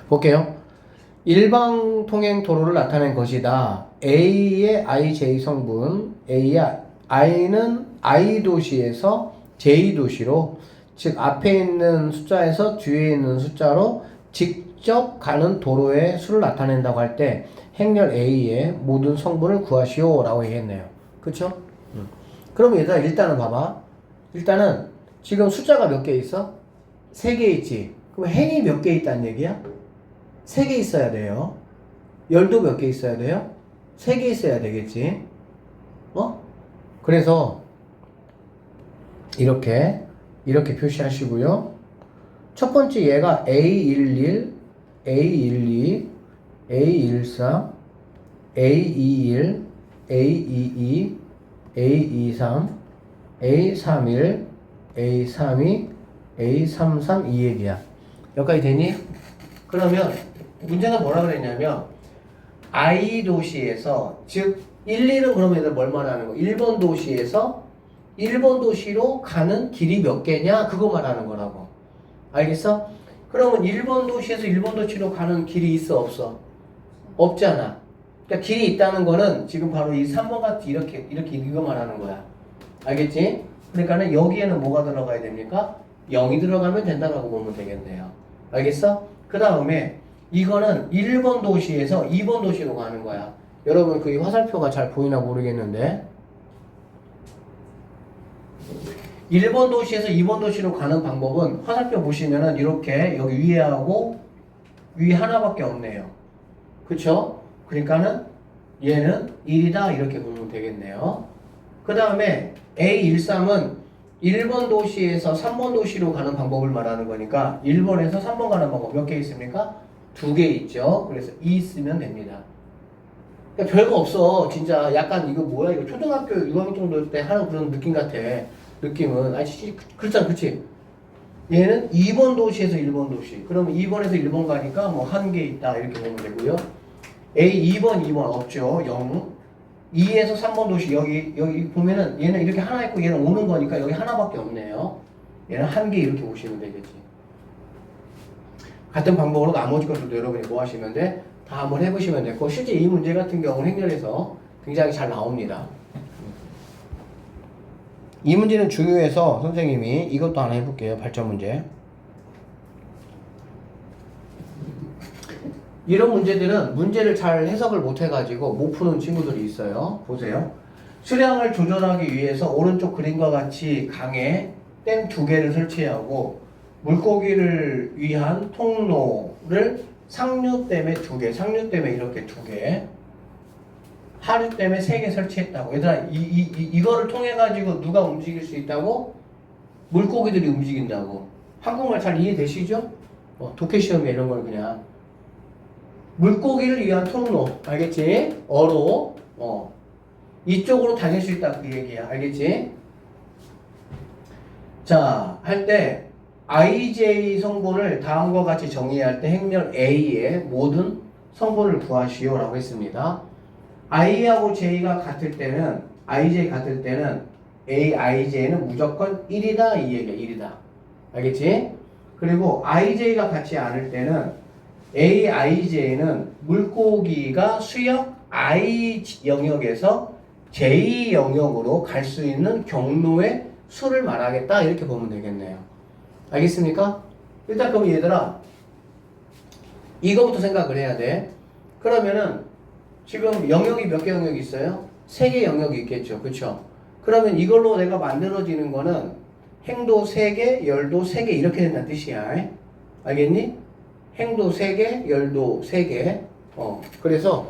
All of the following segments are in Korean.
볼게요. 일방통행 도로를 나타낸 것이다. A의 IJ 성분, A의 I는 I 도시에서 J 도시로, 즉 앞에 있는 숫자에서 뒤에 있는 숫자로 직접 가는 도로의 수를 나타낸다고 할 때 행렬 A의 모든 성분을 구하시오 라고 얘기했네요. 그쵸? 그럼 얘들아 일단은 봐봐. 일단은 지금 숫자가 몇 개 있어? 3개 있지. 그럼 행이 몇 개 있다는 얘기야? 3개 있어야 돼요. 열도 몇 개 있어야 돼요? 3개 있어야 되겠지. 그래서 이렇게 표시하시고요. 첫 번째 얘가 A11, A12, A13, A21, A22, A23, A31, A32, A33 이 얘기야. 여기까지 되니? 그러면 문제는 뭐라 그랬냐면 I 도시에서, 즉 1, 2는 그러면 얘들 뭘 말하는 거? 1번 도시에서 1번 도시로 가는 길이 몇 개냐? 그거 말하는 거라고. 알겠어? 그러면 1번 도시에서 1번 도시로 가는 길이 있어 없어? 없잖아. 그러니까 길이 있다는 거는 지금 바로 이 3번 같이 이렇게 이거 말하는 거야. 알겠지? 그러니까는 여기에는 뭐가 들어가야 됩니까? 0이 들어가면 된다라고 보면 되겠네요. 알겠어? 그 다음에 이거는 1번 도시에서 2번 도시로 가는 거야. 여러분 그 화살표가 잘 보이나 모르겠는데 1번 도시에서 2번 도시로 가는 방법은 화살표 보시면은 이렇게 여기 위에 하고 위 하나밖에 없네요. 그쵸? 그러니까는 얘는 1이다 이렇게 보면 되겠네요. 그 다음에 A13은 1번 도시에서 3번 도시로 가는 방법을 말하는 거니까 1번에서 3번 가는 방법 몇 개 있습니까? 2개 있죠. 그래서 2 쓰면 됩니다. 그러니까 별거 없어. 진짜 약간 이거 뭐야? 이거 초등학교 6학년 정도 때 하는 그런 느낌 같아. 느낌은. 아니, 그렇잖아. 그치? 얘는 2번 도시에서 1번 도시. 그러면 2번에서 1번 가니까 뭐 한 개 있다. 이렇게 보면 되고요. A 2번 없죠. 0. 2에서 3번 도시. 여기 보면은 얘는 이렇게 하나 있고 얘는 오는 거니까 여기 하나밖에 없네요. 얘는 한 개 이렇게 보시면 되겠지. 같은 방법으로 나머지 것들도 여러분이 뭐 하시면 돼? 다 한번 해보시면 되고, 실제 이 문제 같은 경우는 행렬에서 굉장히 잘 나옵니다. 이 문제는 중요해서 선생님이 이것도 하나 해볼게요. 발전 문제. 이런 문제들은 문제를 잘 해석을 못 해가지고 못 푸는 친구들이 있어요. 보세요. 수량을 조절하기 위해서 오른쪽 그림과 같이 강에 댐 2개를 설치하고 물고기를 위한 통로를 상류댐에 2개, 상류댐에 이렇게 2개, 하류댐에 3개 설치했다고. 얘들아, 이거를 통해가지고 누가 움직일 수 있다고? 물고기들이 움직인다고. 한국말 잘 이해되시죠? 독해시험에 이런 걸 그냥. 물고기를 위한 통로. 알겠지? 어로. 이쪽으로 다닐 수 있다. 그 얘기야. 알겠지? 자, 할 때, IJ 성분을 다음과 같이 정의할 때 행렬 A의 모든 성분을 구하시오 라고 했습니다. I하고 J가 같을 때는, IJ 같을 때는 A, IJ는 무조건 1이다 이 얘기야. 1이다. 알겠지? 그리고 IJ가 같지 않을 때는 A, IJ는 물고기가 수역 I 영역에서 J 영역으로 갈 수 있는 경로의 수를 말하겠다 이렇게 보면 되겠네요. 알겠습니까? 일단 그럼 얘들아 이거부터 생각을 해야 돼. 그러면은 지금 영역이 몇 개 영역이 있어요? 3개 영역이 있겠죠. 그쵸? 그러면 이걸로 내가 만들어지는 거는 행도 3개, 열도 3개 이렇게 된다는 뜻이야. 알겠니? 행도 3개, 열도 3개. 그래서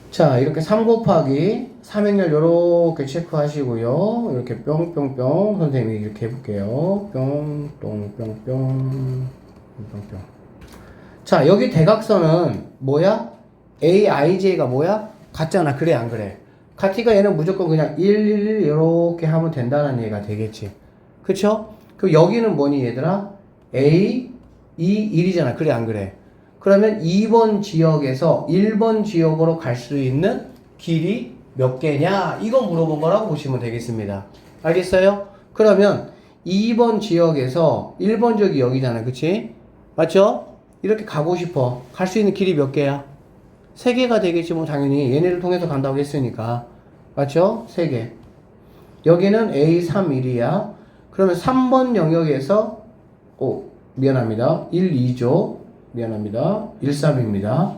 자, 이렇게 3 곱하기 3행렬 요렇게 체크하시고요. 이렇게 뿅뿅뿅 선생님이 이렇게 해볼게요. 뿅, 똥뿅뿅, 뿅뿅뿅. 자, 여기 대각선은 뭐야? AIJ가 뭐야? 같잖아. 그래 안 그래? 같으니까 얘는 무조건 그냥 1, 1 이렇게 하면 된다는 얘기가 되겠지. 그쵸? 그럼 여기는 뭐니 얘들아? A, 2, 1이잖아. 그래 안 그래? 그러면 2번 지역에서 1번 지역으로 갈 수 있는 길이 몇 개냐? 이거 물어본 거라고 보시면 되겠습니다. 알겠어요? 그러면 2번 지역에서 1번 지역이 여기잖아. 그치? 맞죠? 이렇게 가고 싶어. 갈 수 있는 길이 몇 개야? 3개가 되겠지 뭐 당연히. 얘네를 통해서 간다고 했으니까. 맞죠? 3개. 여기는 A3, 1이야. 그러면 3번 영역에서 미안합니다. 1, 2죠. 미안합니다. 1, 3입니다.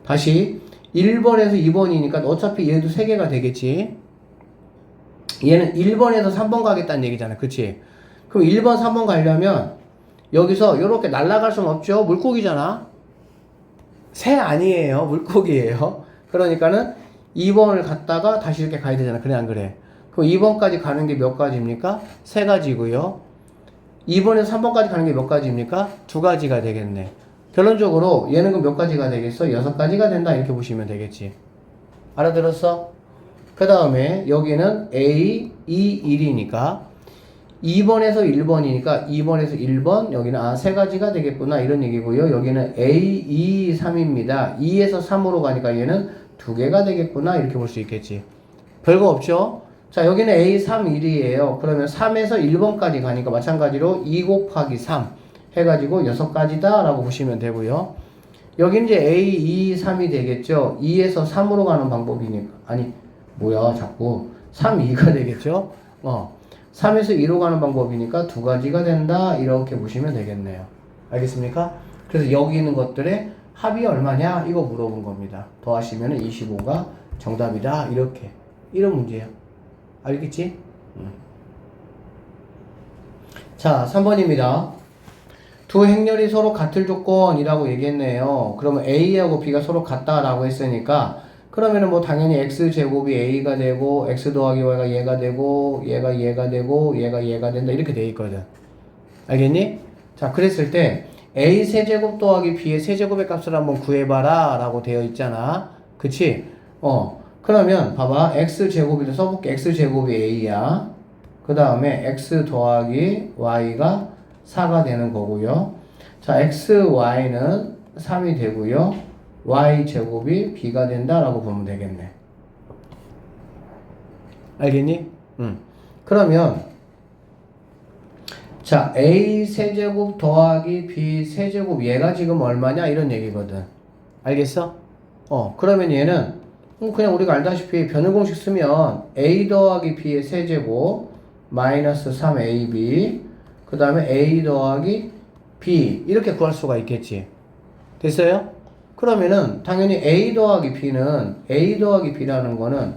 다시 1번에서 2번이니까 어차피 얘도 3개가 되겠지. 얘는 1번에서 3번 가겠다는 얘기잖아. 그치? 그럼 1번, 3번 가려면 여기서 이렇게 날아갈 수는 없죠. 물고기잖아. 새 아니에요. 물고기예요. 그러니까는 2번을 갔다가 다시 이렇게 가야 되잖아. 그래 안 그래? 그럼 2번까지 가는 게 몇 가지입니까? 3가지고요. 2번에서 3번까지 가는 게 몇 가지입니까? 2가지가 되겠네. 결론적으로 얘는 그럼 몇 가지가 되겠어? 6가지가 된다. 이렇게 보시면 되겠지. 알아들었어? 그 다음에 여기는 A, 2, 1이니까 2번에서 1번이니까 2번에서 1번 여기는 3가지가 되겠구나 이런 얘기고요. 여기는 A, 2, 3입니다. 2에서 3으로 가니까 얘는 2개가 되겠구나 이렇게 볼 수 있겠지. 별거 없죠? 자 여기는 A, 3, 1이에요. 그러면 3에서 1번까지 가니까 마찬가지로 2 곱하기 3 해가지고 6가지다 라고 보시면 되고요. 여기 이제 A, 2, 3이 되겠죠. 2에서 3으로 가는 방법이니까 자꾸 3, 2가 되겠죠. 3에서 2로 가는 방법이니까 2가지가 된다 이렇게 보시면 되겠네요. 알겠습니까? 그래서 여기 있는 것들의 합이 얼마냐 이거 물어본 겁니다. 더하시면 25가 정답이다 이렇게 이런 문제예요. 알겠지? 자 3번입니다. 두 행렬이 서로 같을 조건이라고 얘기했네요. 그러면 A하고 B가 서로 같다라고 했으니까 그러면은 뭐 당연히 X제곱이 A가 되고 X 더하기 Y가 얘가 되고 얘가 되고 얘가 된다 이렇게 돼 있거든. 알겠니? 자 그랬을 때 A 세제곱 더하기 B의 세제곱의 값을 한번 구해봐라 라고 되어 있잖아. 그치? 그러면 봐봐 X제곱이 써볼게. X제곱이 A야. 그 다음에 X 더하기 Y가 4가 되는 거고요. 자 X, Y는 3이 되고요. Y제곱이 B가 된다라고 보면 되겠네. 알겠니? 그러면 자 A 세제곱 더하기 B 세제곱 얘가 지금 얼마냐 이런 얘기거든. 알겠어? 그러면 얘는 그냥 우리가 알다시피 변형 공식 쓰면 A 더하기 B의 세제곱 마이너스 3AB 그 다음에 A 더하기 B 이렇게 구할 수가 있겠지. 됐어요? 그러면은 당연히 A 더하기 B라는 거는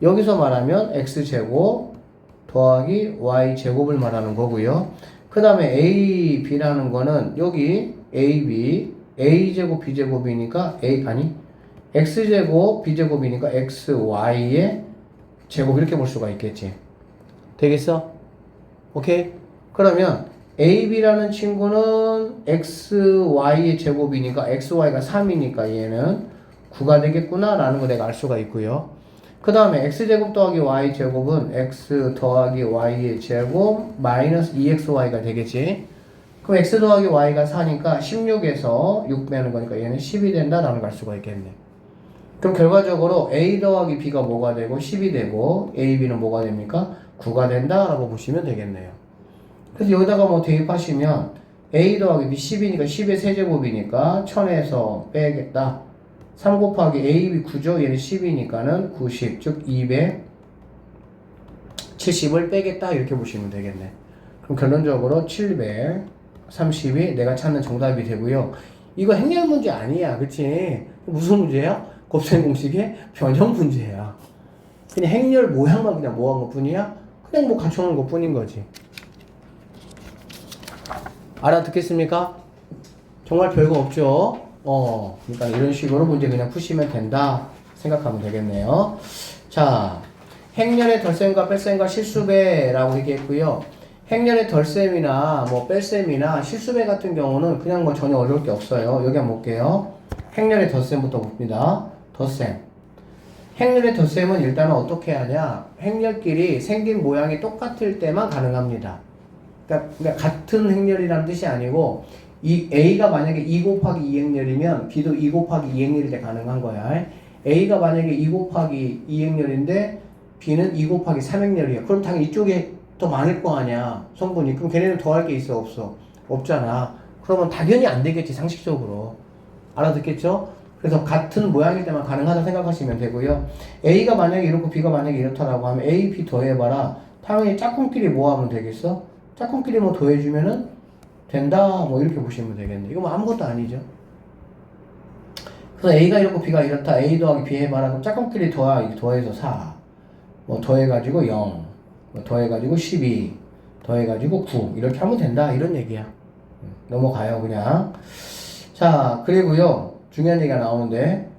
여기서 말하면 X제곱 더하기 Y제곱을 말하는 거고요. 그 다음에 A, B라는 거는 여기 AB, A제곱 B제곱이니까 X제곱 B제곱이니까 X, Y의 제곱 이렇게 볼 수가 있겠지. 되겠어? 오케이? 그러면 AB라는 친구는 XY의 제곱이니까 XY가 3이니까 얘는 9가 되겠구나 라는 거 내가 알 수가 있고요. 그 다음에 X제곱 더하기 Y제곱은 X 더하기 Y의 제곱 마이너스 2XY가 되겠지. 그럼 X 더하기 Y가 4니까 16에서 6 빼는 거니까 얘는 10이 된다 라는 걸 알 수가 있겠네. 그럼 결과적으로 A 더하기 B가 뭐가 되고 10이 되고 A, B는 뭐가 됩니까? 9가 된다 라고 보시면 되겠네요. 그래서 여기다가 뭐 대입하시면 A 더하기 B 10이니까 10의 세제곱이니까 1000에서 빼겠다. 3 곱하기 AB 9죠. 얘는 10이니까는 90, 즉 270을 빼겠다. 이렇게 보시면 되겠네. 그럼 결론적으로 730이 내가 찾는 정답이 되고요. 이거 행렬 문제 아니야. 그치? 무슨 문제야? 곱셈 공식의 변형 문제야. 그냥 행렬 모양만 그냥 모아한 것 뿐이야? 그냥 뭐 갖춰놓은 것 뿐인 거지. 알아듣겠습니까? 정말 별거 없죠? 그러니까 이런 식으로 문제 그냥 푸시면 된다 생각하면 되겠네요. 자, 행렬의 덜셈과 뺄셈과 실수배라고 얘기했고요. 행렬의 덜셈이나 뭐 뺄셈이나 실수배 같은 경우는 그냥 뭐 전혀 어려울 게 없어요. 여기 한번 볼게요. 행렬의 덜셈부터 봅니다. 덜셈. 행렬의 덜셈은 일단은 어떻게 하냐? 행렬끼리 생긴 모양이 똑같을 때만 가능합니다. 그러니까 같은 행렬이라는 뜻이 아니고 이 A가 만약에 2 곱하기 2행렬이면 B도 2 곱하기 2행렬일 때 가능한 거야. A가 만약에 2 곱하기 2행렬인데 B는 2 곱하기 3행렬이야. 그럼 당연히 이쪽에 더 많을 거 아니야, 성분이. 그럼 걔네는 더할 게 있어, 없어? 없잖아. 그러면 당연히 안 되겠지, 상식적으로. 알아듣겠죠? 그래서 같은 모양일 때만 가능하다고 생각하시면 되고요. A가 만약에 이렇고 B가 만약에 이렇다라고 하면 A, B 더해봐라. 당연히 짝꿍끼리 뭐 하면 되겠어? 짝꿍끼리 뭐 더해주면은 된다, 뭐 이렇게 보시면 되겠네. 이거 뭐 아무것도 아니죠. 그래서 A가 이렇고 B가 이렇다. A 더하기 B 해봐라. 그럼 짝꿍끼리 더해서 4. 뭐 더해가지고 0. 뭐 더해가지고 12. 더해가지고 9. 이렇게 하면 된다. 이런 얘기야. 넘어가요, 그냥. 자, 그리고요. 중요한 얘기가 나오는데,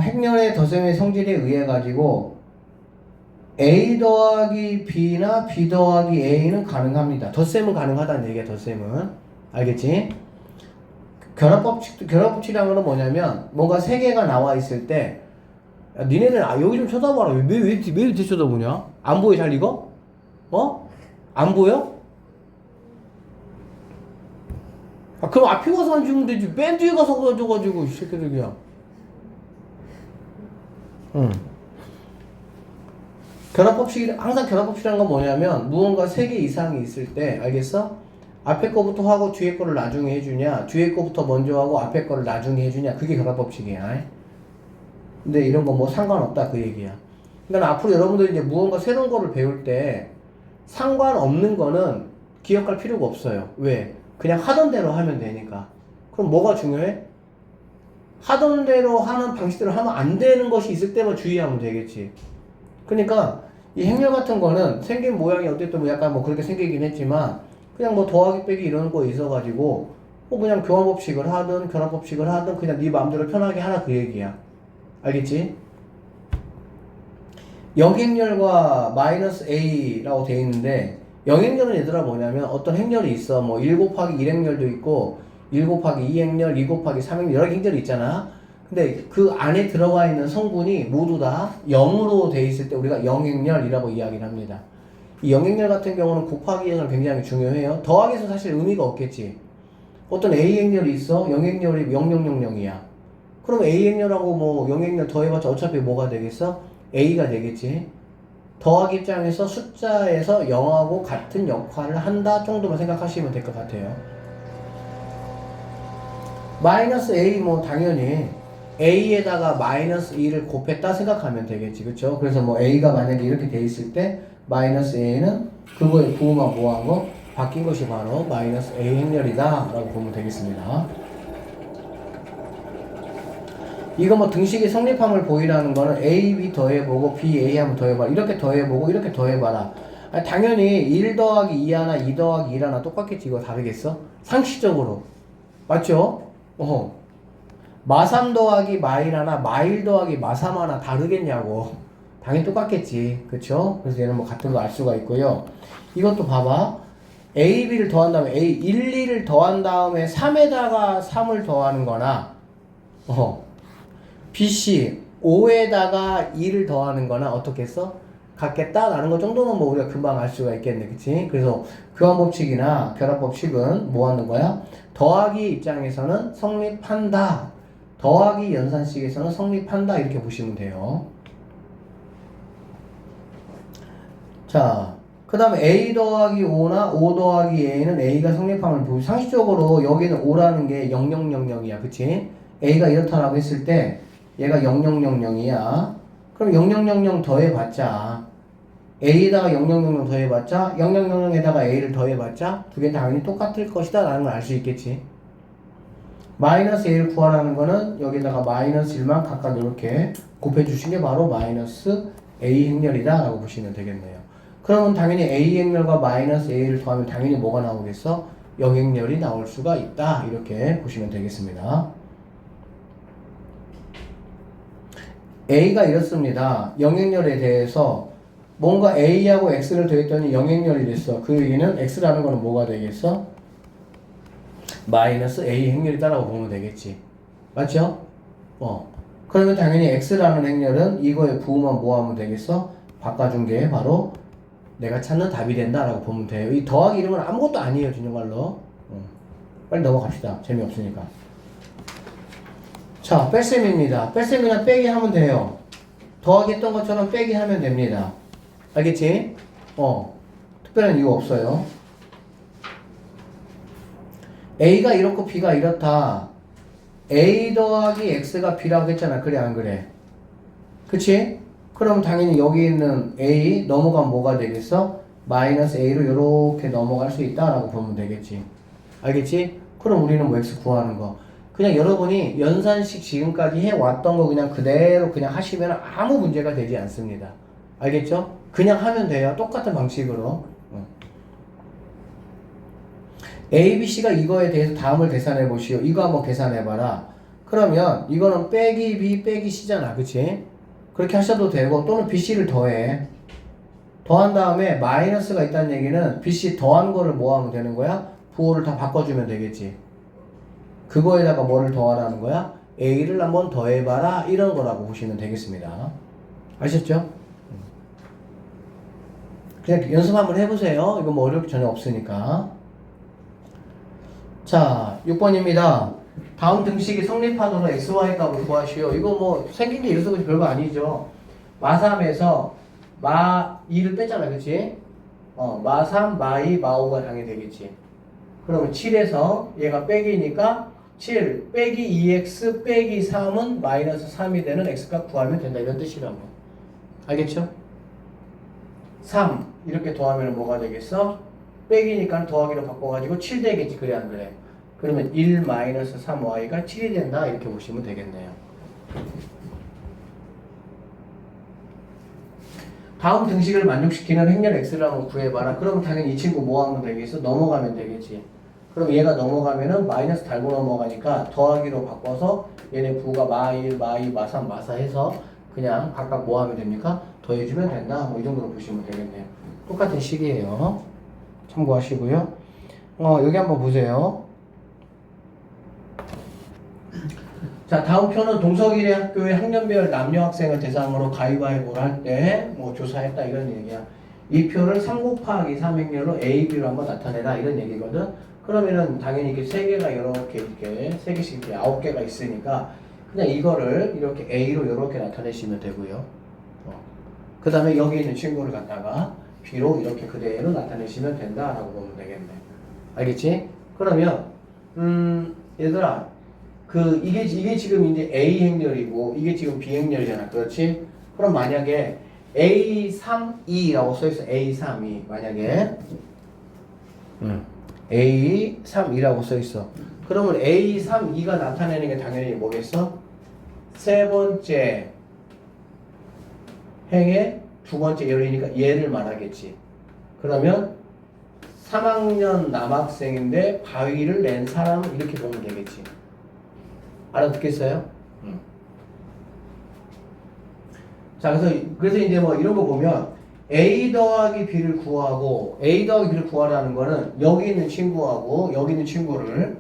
행렬의 덧셈의 성질에 의해 가지고, A 더하기 B나 B 더하기 A는 가능합니다. 덧셈은 가능하다는 얘기야, 덧셈은. 알겠지? 결합법칙이라는 거는 뭐냐면, 뭔가 세 개가 나와 있을 때, 야, 니네는, 여기 좀 쳐다봐라. 왜 이렇게 쳐다보냐? 안 보여, 잘 이거? 안 보여? 그럼 앞에 가서 앉으면 되지. 맨 뒤에 가서 앉아가지고, 이 새끼들 그냥. 항상 결합법칙이라는 건 뭐냐면, 무언가 3개 이상이 있을 때, 알겠어? 앞에 거부터 하고 뒤에 거를 나중에 해주냐, 뒤에 거부터 먼저 하고 앞에 거를 나중에 해주냐, 그게 결합법칙이야. 근데 이런 거 뭐 상관없다, 그 얘기야. 그러니까 앞으로 여러분들이 이제 무언가 새로운 거를 배울 때, 상관없는 거는 기억할 필요가 없어요. 왜? 그냥 하던 대로 하면 되니까. 그럼 뭐가 중요해? 하던 대로 하는 방식대로 하면 안 되는 것이 있을 때만 주의하면 되겠지. 그러니까 이 행렬 같은 거는 생긴 모양이 어쨌든 뭐 약간 뭐 그렇게 생기긴 했지만 그냥 뭐 더하기 빼기 이런 거 있어가지고 뭐 그냥 교환법칙을 하든 결합법칙을 하든 그냥 네 마음대로 편하게 하라, 그 얘기야. 알겠지? 영행렬과 마이너스 A라고 돼 있는데, 영행렬은 얘들아 뭐냐면 어떤 행렬이 있어. 뭐 1 곱하기 1행렬도 있고 1 곱하기 2행렬, 2 곱하기 3행렬, 여러 행렬이 있잖아. 근데 그 안에 들어가 있는 성분이 모두 다 0으로 돼 있을 때 우리가 영행렬이라고 이야기를 합니다. 이 영행렬 같은 경우는 곱하기에서는 굉장히 중요해요. 더하기에서 사실 의미가 없겠지. 어떤 A행렬이 있어. 영행렬이 0000이야. 그럼 A행렬하고 뭐 영행렬 더해봤자 어차피 뭐가 되겠어? A가 되겠지. 더하기 입장에서 숫자에서 0하고 같은 역할을 한다 정도만 생각하시면 될 것 같아요. 마이너스 A 뭐 당연히 A에다가 마이너스 2를 곱했다 생각하면 되겠지. 그쵸? 그래서 뭐 A가 만약에 이렇게 돼 있을 때 마이너스 A는 그거의 부호만 뭐하고 바뀐 것이 바로 마이너스 A 행렬이다 라고 보면 되겠습니다. 이거 뭐 등식이 성립함을 보이라는 거는 A, B 더해보고 B, A 하면 더해봐라. 이렇게 더해보고 이렇게 더해봐라. 아니, 당연히 1 더하기 2 하나, 2 더하기 1 하나 똑같겠지. 이거 다르겠어? 상식적으로. 맞죠? 마3 더하기 마1 하나, 마1 더하기 마3 하나 다르겠냐고. 당연히 똑같겠지. 그쵸? 그래서 얘는 뭐 같은 거 알 수가 있고요. 이것도 봐봐. A, B를 더한 다음에 A, 1, 2를 더한 다음에 3에다가 3을 더하는 거나 BC 5에다가 2를 더하는 거나 어떻게 했어? 같겠다라는 것 정도는 뭐 우리가 금방 알 수가 있겠네. 그치? 그래서 교환법칙이나 결합법칙은 뭐 하는 거야? 더하기 입장에서는 성립한다. 더하기 연산식에서는 성립한다. 이렇게 보시면 돼요. 자, 그 다음에 A 더하기 5나 5 더하기 A는 A가 성립함을 보고 상식적으로 여기는 5라는 게 0000이야. 그치? A가 이렇다라고 했을 때 얘가 0000이야. 그럼 0000 더해봤자 A에다가 0000 더해봤자 0000에다가 A를 더해봤자 두 개는 당연히 똑같을 것이다 라는 걸 알 수 있겠지. 마이너스 A를 구하라는 거는 여기다가 마이너스 1만 각각 이렇게 곱해주신 게 바로 마이너스 A 행렬이다 라고 보시면 되겠네요. 그러면 당연히 A 행렬과 마이너스 A를 더하면 당연히 뭐가 나오겠어? 영행렬이 나올 수가 있다. 이렇게 보시면 되겠습니다. A가 이렇습니다. 영행렬에 대해서 뭔가 A하고 X를 더했더니 영행렬이 됐어. 그 얘기는 X라는 거는 뭐가 되겠어? 마이너스 A 행렬이다라고 보면 되겠지. 맞죠? 그러면 당연히 X라는 행렬은 이거의 부호만 뭐 하면 되겠어? 바꿔준 게 바로 내가 찾는 답이 된다라고 보면 돼요. 이 더하기 이런 건 아무것도 아니에요. 정말로. 빨리 넘어갑시다. 재미없으니까. 자, 뺄셈입니다. 뺄셈이나 빼기 하면 돼요. 더하기 했던 것처럼 빼기 하면 됩니다. 알겠지? 특별한 이유 없어요. A가 이렇고 B가 이렇다. A 더하기 X가 B라고 했잖아. 그래 안 그래? 그치? 그럼 당연히 여기 있는 A 넘어가면 뭐가 되겠어? 마이너스 A로 이렇게 넘어갈 수 있다라고 보면 되겠지. 알겠지? 그럼 우리는 뭐 X 구하는 거. 그냥 여러분이 연산식 지금까지 해왔던 거 그냥 그대로 그냥 하시면 아무 문제가 되지 않습니다. 알겠죠? 그냥 하면 돼요. 똑같은 방식으로. A, B, C가 이거에 대해서 다음을 계산해 보시오. 이거 한번 계산해 봐라. 그러면 이거는 빼기 B 빼기 C잖아. 그치? 그렇게 하셔도 되고 또는 B, C를 더해. 더한 다음에 마이너스가 있다는 얘기는 B, C 더한 거를 뭐 하면 되는 거야? 부호를 다 바꿔주면 되겠지. 그거에다가 뭐를 더하라는 거야? A를 한번 더해봐라. 이런 거라고 보시면 되겠습니다. 아셨죠? 그냥 연습 한번 해보세요. 이거 뭐 어려울 게 전혀 없으니까. 자, 6번입니다. 다음 등식이 성립하도록 XY 값을 구하시오. 이거 뭐 생긴 게 이래서 그렇지 별거 아니죠. 마3에서 마2를 뺐잖아. 그치? 마3, 마2, 마5가 당연히 되겠지. 그러면 7에서 얘가 빼기니까 7 빼기 2x 빼기 3은 마이너스 3이 되는 x값 구하면 된다. 이런 뜻이라고. 알겠죠? 3 이렇게 더하면 뭐가 되겠어? 빼기니까 더하기로 바꿔가지고 7 되겠지. 그래 안 그래? 그러면 1 마이너스 3y가 7이 된다. 이렇게 보시면 되겠네요. 다음 등식을 만족시키는 행렬 x를 한번 구해봐라. 그러면 당연히 이 친구 뭐 하면 되겠어? 넘어가면 되겠지. 그럼 얘가 넘어가면은 마이너스 달고 넘어가니까 더하기로 바꿔서 얘네 부가 마1, 마2, 마3, 마4 해서 그냥 각각 뭐 하면 됩니까? 더해주면 된다. 뭐 이 정도로 보시면 되겠네요. 똑같은 식이에요. 참고하시고요. 여기 한번 보세요. 자, 다음 표는 동석이네 학교의 학년별 남녀 학생을 대상으로 가위바위보를 할 때 뭐 조사했다 이런 얘기야. 이 표를 3 곱하기 3 행렬로 A, B로 한번 나타내라 이런 얘기거든. 그러면은 당연히 이게 세 개가 이렇게 세 개씩 이렇게 9개가 있으니까 그냥 이거를 이렇게 A로 이렇게 나타내시면 되고요. 그 다음에 여기 있는 친구를 갖다가 B로 이렇게 그대로 나타내시면 된다라고 보면 되겠네. 알겠지? 그러면 얘들아 이게 지금 이제 A 행렬이고 이게 지금 B 행렬이잖아. 그렇지? 그럼 만약에 A32라고 써있어. A32 만약에 A32라고 써있어. 그러면 A32가 나타내는 게 당연히 뭐겠어? 세 번째 행의 두 번째 열이니까 얘를 말하겠지. 그러면 3학년 남학생인데 바위를 낸 사람 이렇게 보면 되겠지. 알아듣겠어요? 자, 그래서 이제 뭐 이런 거 보면 A 더하기 B를 구하고 A 더하기 B를 구하라는 거는 여기 있는 친구하고 여기 있는 친구를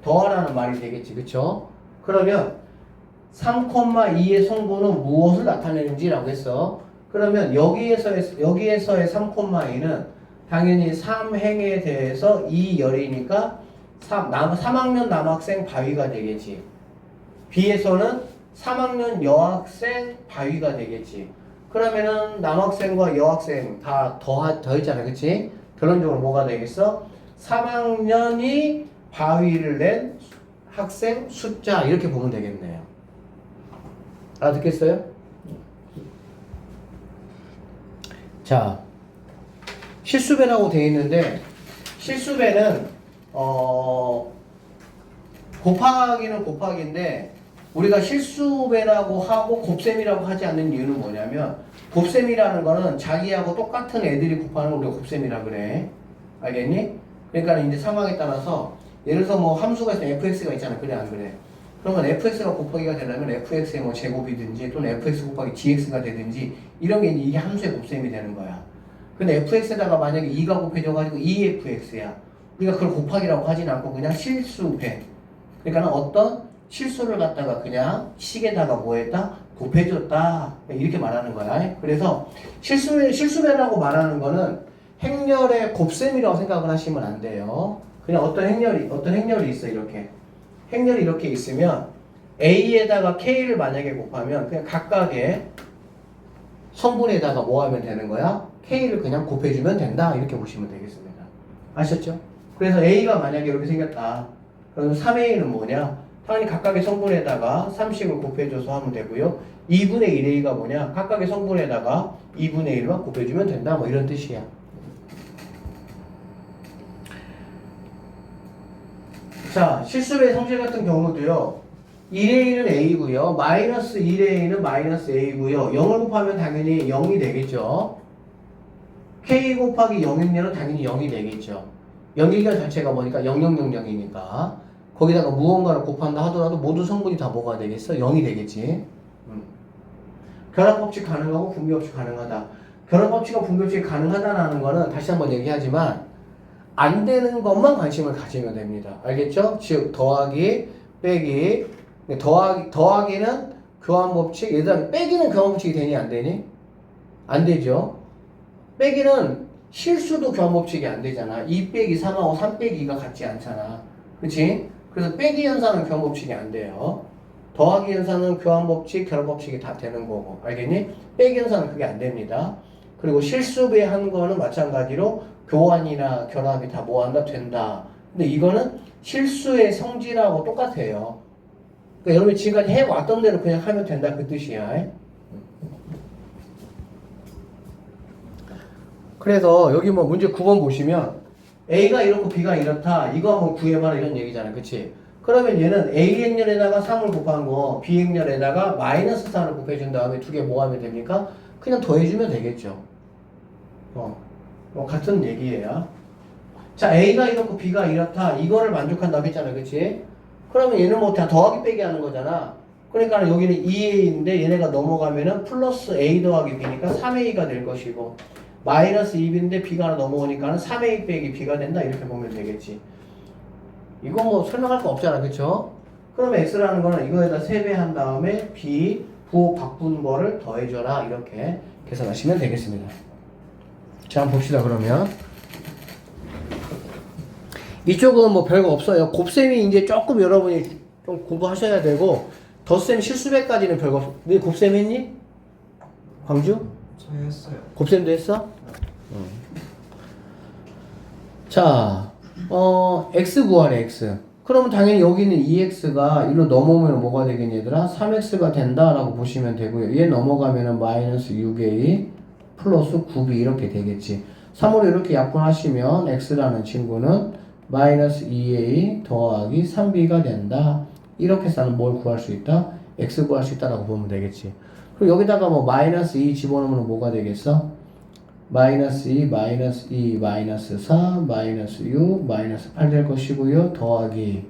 더하라는 말이 되겠지. 그쵸? 그러면 3,2의 성분은 무엇을 나타내는지라고 했어. 그러면 여기에서의 3,2는 당연히 3행에 대해서 2열이니까 3학년 남학생 바위가 되겠지. B에서는 3학년 여학생 바위가 되겠지. 그러면은 남학생과 여학생 다 더했잖아. 그치? 결론적으로 뭐가 되겠어? 3학년이 바위를 낸 학생 숫자 이렇게 보면 되겠네요. 알아듣겠어요? 자, 실수배라고 되어 있는데 실수배는 곱하기는 곱하기인데 우리가 실수배라고 하고 곱셈이라고 하지 않는 이유는 뭐냐면 곱셈이라는 거는 자기하고 똑같은 애들이 곱하는 걸 우리가 곱셈이라 그래. 알겠니? 그러니까 이제 상황에 따라서 예를 들어서 뭐 함수가 있으면 fx가 있잖아. 그래 안 그래? 그러면 fx가 곱하기가 되려면 fx의 뭐 제곱이든지 또는 fx 곱하기 gx가 되든지 이런 게 이게 함수의 곱셈이 되는 거야. 근데 fx에다가 만약에 2가 곱해져가지고 2fx야. 우리가 그걸 곱하기라고 하진 않고 그냥 실수배. 그러니까 어떤 실수를 갖다가 그냥 식에다가 뭐 했다? 곱해줬다. 이렇게 말하는 거야. 그래서 실수배라고 말하는 거는 행렬의 곱셈이라고 생각을 하시면 안 돼요. 그냥 어떤 행렬이 있어. 이렇게. 행렬이 이렇게 있으면 A에다가 K를 만약에 곱하면 그냥 각각의 성분에다가 뭐 하면 되는 거야? K를 그냥 곱해주면 된다. 이렇게 보시면 되겠습니다. 아셨죠? 그래서 A가 만약에 이렇게 생겼다. 그럼 3A는 뭐냐? 당연히 각각의 성분에다가 3씩을 곱해줘서 하면 되고요. 2분의 1A가 뭐냐? 각각의 성분에다가 2분의 1만 곱해주면 된다. 뭐 이런 뜻이야. 자, 실수배 성질 같은 경우도요. 1A는 A고요. 마이너스 1A는 마이너스 A고요. 0을 곱하면 당연히 0이 되겠죠. K 곱하기 0이면 당연히 0이 되겠죠. 연결결 자체가 뭐니까 0000이니까 거기다가 무언가를 곱한다 하더라도 모두 성분이 다 뭐가 되겠어? 0이 되겠지. 결합법칙 가능하고 분비법칙 가능하다. 결합법칙과 분비법칙이 가능하다라는 거는 다시 한번 얘기하지만 안 되는 것만 관심을 가지면 됩니다. 알겠죠? 즉 더하기, 빼기. 더하기는 교환법칙, 얘들아 빼기는 교환법칙이 되니 안 되니? 안 되죠. 빼기는 실수도 교환법칙이 안 되잖아. 2 빼기 3하고 3 빼기 2가 같지 않잖아. 그치? 그래서 빼기 현상은 교환법칙이 안 돼요. 더하기 현상은 교환법칙, 결합법칙이 다 되는 거고. 알겠니? 빼기 현상은 그게 안 됩니다. 그리고 실수배한 거는 마찬가지로 교환이나 결합이 다 뭐한다? 된다. 근데 이거는 실수의 성질하고 똑같아요. 그러니까 여러분이 지금까지 해왔던 대로 그냥 하면 된다 그 뜻이야. 그래서 여기 뭐 문제 9번 보시면 A가 이렇고 B가 이렇다. 이거 한번 구해봐라 이런 얘기잖아요. 그치? 그러면 얘는 A행렬에다가 3을 곱한 거 B행렬에다가 마이너스 4를 곱해준 다음에 두 개 뭐 하면 됩니까? 그냥 더해주면 되겠죠. 같은 얘기예요. 자, A가 이렇고 B가 이렇다. 이거를 만족한다고 했잖아요. 그치? 그러면 얘는 뭐 다 더하기 빼기 하는 거잖아. 그러니까 여기는 2A인데 얘네가 넘어가면은 플러스 A 더하기 B니까 3A가 될 것이고 마이너스 2B인데 B가 하나 넘어오니까는 3A 빼기 B가 된다. 이렇게 보면 되겠지. 이거 뭐 설명할 거 없잖아. 그쵸? 그러면 X라는 거는 이거에다 3배 한 다음에 B, 부호 바꾼 거를 더해줘라. 이렇게 계산하시면 되겠습니다. 자, 한번 봅시다. 그러면 이쪽은 뭐 별거 없어요. 곱셈이 이제 조금 여러분이 좀 공부하셔야 되고 덧셈 실수배까지는 별거 없어. 너 곱셈 했니? 광주? 저 했어요. 곱셈도 했어? 자, x 구하래, x. 그러면 당연히 여기는 2x가 이리로 넘어오면 뭐가 되겠니, 얘들아? 3x가 된다라고 보시면 되고요. 얘 넘어가면은 마이너스 6a 플러스 9b 이렇게 되겠지. 3으로 이렇게 약분하시면 x라는 친구는 마이너스 2a 더하기 3b가 된다. 이렇게 해서는 뭘 구할 수 있다? x 구할 수 있다라고 보면 되겠지. 그리고 여기다가 뭐 마이너스 2 집어넣으면 뭐가 되겠어? 마이너스 2, 마이너스 2, 마이너스 4, 마이너스 6, 마이너스 8 될 것이고요. 더하기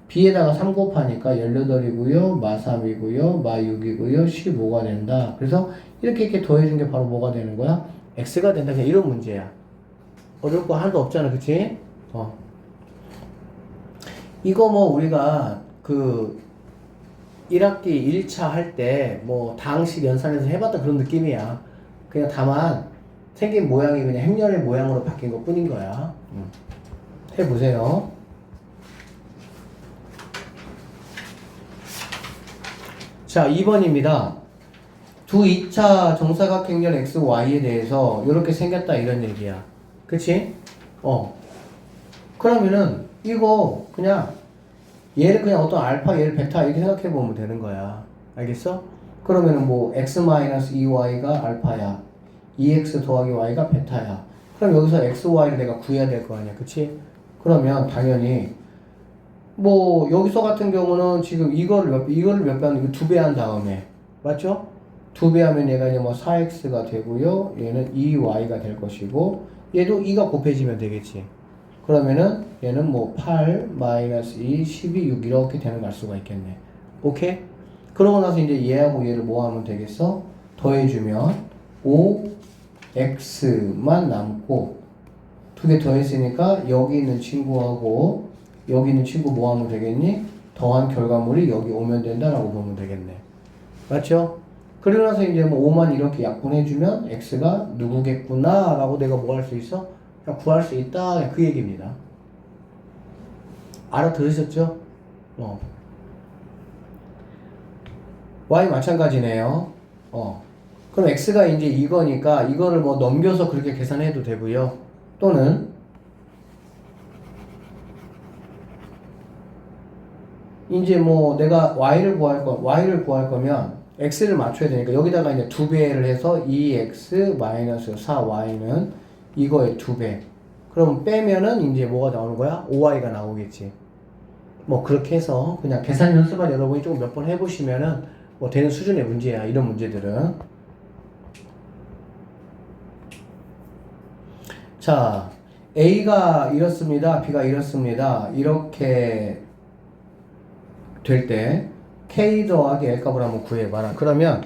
b에다가 3 곱하니까 18이고요. 마 3이고요. 마 6이고요. 15가 된다. 그래서 이렇게 더해준 게 바로 뭐가 되는 거야? x가 된다. 그냥 이런 문제야. 어려울 거 하나도 없잖아. 그치? 이거 뭐 우리가 그 1학기 1차 할 때 뭐 다항식 연산해서 해봤던 그런 느낌이야. 그냥 다만 생긴 모양이 그냥 행렬의 모양으로 바뀐 것 뿐인 거야. 해보세요. 자, 2번입니다. 두 2차 정사각행렬 XY에 대해서 이렇게 생겼다 이런 얘기야. 그치? 그러면은 이거 그냥 얘를 그냥 어떤 알파 얘를 베타 이렇게 생각해 보면 되는 거야. 알겠어? 그러면은 뭐 x-2y가 알파야. 2x 더하기 y가 베타야. 그럼 여기서 x, y를 내가 구해야 될 거 아니야. 그치? 그러면 당연히 뭐 여기서 같은 경우는 지금 이거를 몇 배 하는 2배 한 다음에 맞죠? 2배 하면 얘가 이제 뭐 4x가 되고요. 얘는 2y가 될 것이고 얘도 2가 곱해지면 되겠지. 그러면은 얘는 뭐 8, 마이너스 2, 12, 6 이렇게 되는 걸 알 수가 있겠네. 오케이? 그러고 나서 이제 얘하고 얘를 뭐 하면 되겠어? 더해주면 5x만 남고 두 개 더했으니까 여기 있는 친구하고 여기 있는 친구 뭐 하면 되겠니? 더한 결과물이 여기 오면 된다라고 보면 되겠네. 맞죠? 그리고 나서 이제 뭐 5만 이렇게 약분해주면 x가 누구겠구나 라고 내가 뭐 할 수 있어? 그냥 구할 수 있다. 그냥 그 얘기입니다. 알아들으셨죠? y 마찬가지네요. 그럼 x가 이제 이거니까 이거를 뭐 넘겨서 그렇게 계산해도 되고요. 또는 이제 뭐 내가 y를 구할 거면 x를 맞춰야 되니까 여기다가 이제 2배를 해서 2x-4y는 이거의 2배. 그럼 빼면은 이제 뭐가 나오는 거야? 5y가 나오겠지. 뭐 그렇게 해서 그냥 계산 연습만 여러분이 조금 몇 번 해보시면은 뭐 되는 수준의 문제야. 이런 문제들은. 자, A가 이렇습니다. B가 이렇습니다. 이렇게 될 때 K 더하기 L 값을 한번 구해봐라. 그러면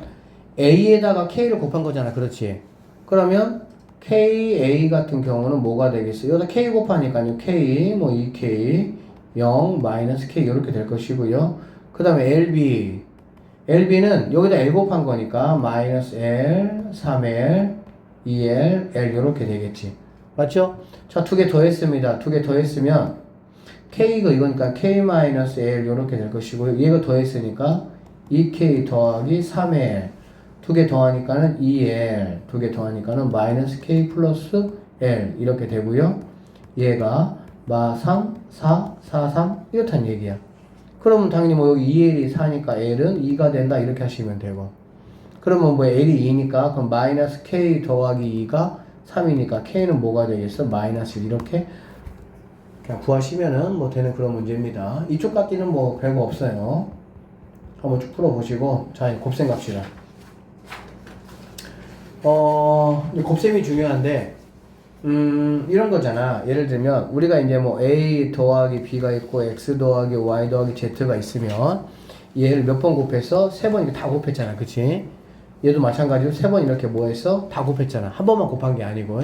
A에다가 K를 곱한 거잖아. 그렇지? 그러면 KA 같은 경우는 뭐가 되겠어요? 여기다 K 곱하니까요. K, 뭐 2K, 0, 마이너스 K 이렇게 될 것이고요. 그 다음에 LB는 여기다 L 곱한 거니까 마이너스 L, 3L, 2L, L 이렇게 되겠지. 맞죠? 자, 두 개 더했습니다. 두 개 더했으면 K가 이거니까 K-L 이렇게 될 것이고요. 얘가 더했으니까 2K 더하기 3L 두 개 더하니까는 2L 두 개 더하니까는 마이너스 K 플러스 L 이렇게 되고요. 얘가 마3, 4, 4, 3 이렇다는 얘기야. 그러면 당연히 뭐 여기 2L이 4니까 L은 2가 된다 이렇게 하시면 되고, 그러면 뭐 L이 2니까 그럼 마이너스 K 더하기 2가 3이니까 K는 뭐가 되겠어? 마이너스 이렇게 그냥 구하시면은 뭐 되는 그런 문제입니다. 이쪽 같기는 뭐 별거 없어요. 한번 쭉 풀어보시고, 자, 이제 곱셈 갑시다. 곱셈이 중요한데, 이런 거잖아. 예를 들면, 우리가 이제 뭐 A 더하기 B가 있고, X 더하기 Y 더하기 Z가 있으면, 얘를 몇 번 곱해서? 3번 이렇게 다 곱했잖아. 그치? 얘도 마찬가지로 3번 이렇게 뭐 했어? 다 곱했잖아. 한 번만 곱한 게 아니고,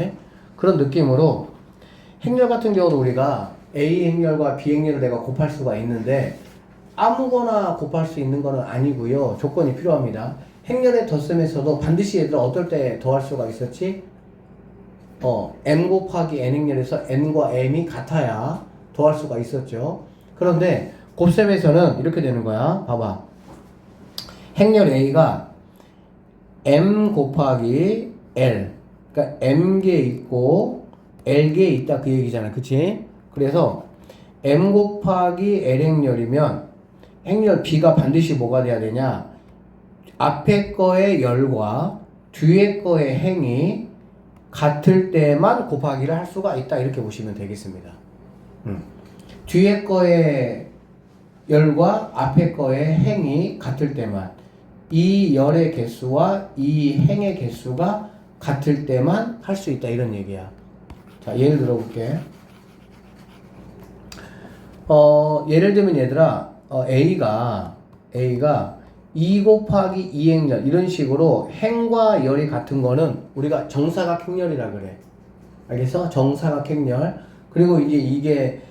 그런 느낌으로, 행렬 같은 경우도 우리가 A 행렬과 B 행렬을 내가 곱할 수가 있는데, 아무거나 곱할 수 있는 거는 아니고요. 조건이 필요합니다. 행렬의 덧셈에서도 반드시 얘들아 어떨 때 더할 수가 있었지? m 곱하기 n 행렬에서 n과 m이 같아야 더할 수가 있었죠. 그런데 곱셈에서는 이렇게 되는 거야. 봐봐. 행렬 A가 m 곱하기 l, 그러니까 m개 있고 l개 있다 그 얘기잖아. 그치? 그래서 m 곱하기 l 행렬이면 행렬 B가 반드시 뭐가 돼야 되냐? 앞에 거의 열과 뒤에 거의 행이 같을 때만 곱하기를 할 수가 있다 이렇게 보시면 되겠습니다. 뒤에 거의 열과 앞에 거의 행이 같을 때만, 이 열의 개수와 이 행의 개수가 같을 때만 할 수 있다 이런 얘기야. 자, 예를 들어볼게. 예를 들면 얘들아, A가 2 곱하기 2 행렬 이런 식으로 행과 열이 같은 거는 우리가 정사각 행렬이라 그래. 알겠어? 정사각 행렬. 그리고 이제 이게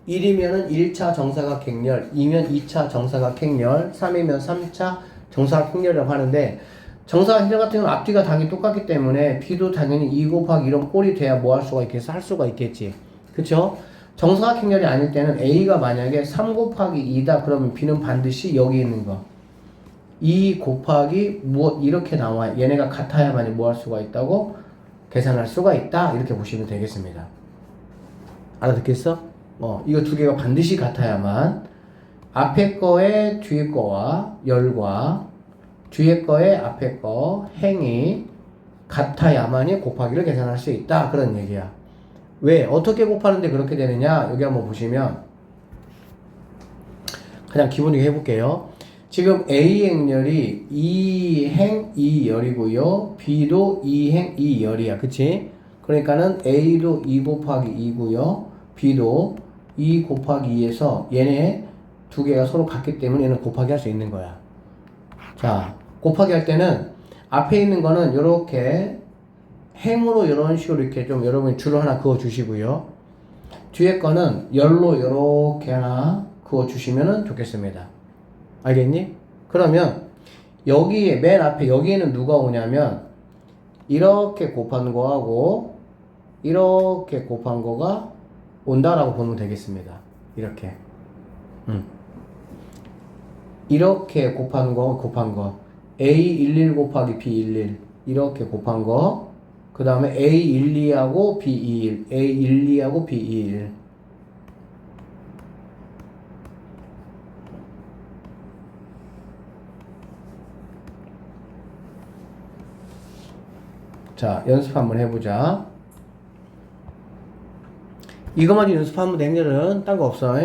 1이면은 1차 정사각 행렬, 2면 2차 정사각 행렬, 3이면 3차 정사각 행렬이라고 하는데, 정사각 행렬 같은 경우는 앞뒤가 당연히 똑같기 때문에 B도 당연히 2 곱하기 이런 꼴이 돼야 뭐 할 수가 있겠어? 할 수가 있겠지. 그쵸? 정사각 행렬이 아닐 때는 A가 만약에 3 곱하기 2다 그러면 B는 반드시 여기 있는 거 2 곱하기 무엇 이렇게 나와. 얘네가 같아야만이 뭐 할 수가 있다고? 계산할 수가 있다 이렇게 보시면 되겠습니다. 알아듣겠어? 이거 두 개가 반드시 같아야만 앞에 거에 뒤에 거와 열과 뒤에 거에 앞에 거 행이 같아야만이 곱하기를 계산할 수 있다 그런 얘기야. 왜? 어떻게 곱하는데 그렇게 되느냐? 여기 한번 보시면 그냥 기본적으로 해볼게요. 지금 A 행렬이 2행 2열이고요. B도 2행 2열이야. 그치? 그러니까는 A도 2 곱하기 2고요. B도 2 곱하기 2에서 얘네 두 개가 서로 같기 때문에 얘는 곱하기 할 수 있는 거야. 자, 곱하기 할 때는 앞에 있는 거는 요렇게 행으로 이런 식으로 이렇게 좀 여러분이 줄을 하나 그어 주시고요. 뒤에 거는 열로 요렇게 하나 그어 주시면 좋겠습니다. 알겠니? 그러면 여기에 맨 앞에 여기에는 누가 오냐면 이렇게 곱한 거하고 이렇게 곱한 거가 온다라고 보면 되겠습니다. 이렇게 이렇게 곱한 거 A11 곱하기 B11 이렇게 곱한 거. 그 다음에 A12하고 B21, A12하고 B21. 자, 연습 한번 해보자. 이것만 연습하면 행렬은 딴 거 없어.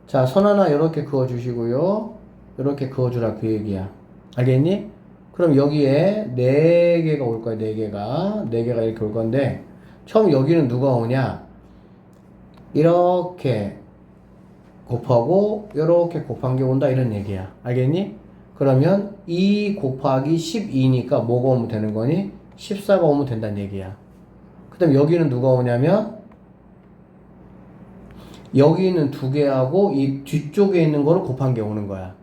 자, 선 하나 이렇게 그어주시고요. 이렇게 그어주라 그 얘기야. 알겠니? 그럼 여기에 4개가 올 거야. 4개가 이렇게 올 건데, 처음 여기는 누가 오냐? 이렇게 곱하고 이렇게 곱한 게 온다 이런 얘기야. 알겠니? 그러면 2 곱하기 12니까 뭐가 오면 되는 거니? 14가 오면 된다는 얘기야. 그 다음 여기는 누가 오냐면 여기 있는 2개하고 이 뒤쪽에 있는 거를 곱한 게 오는 거야.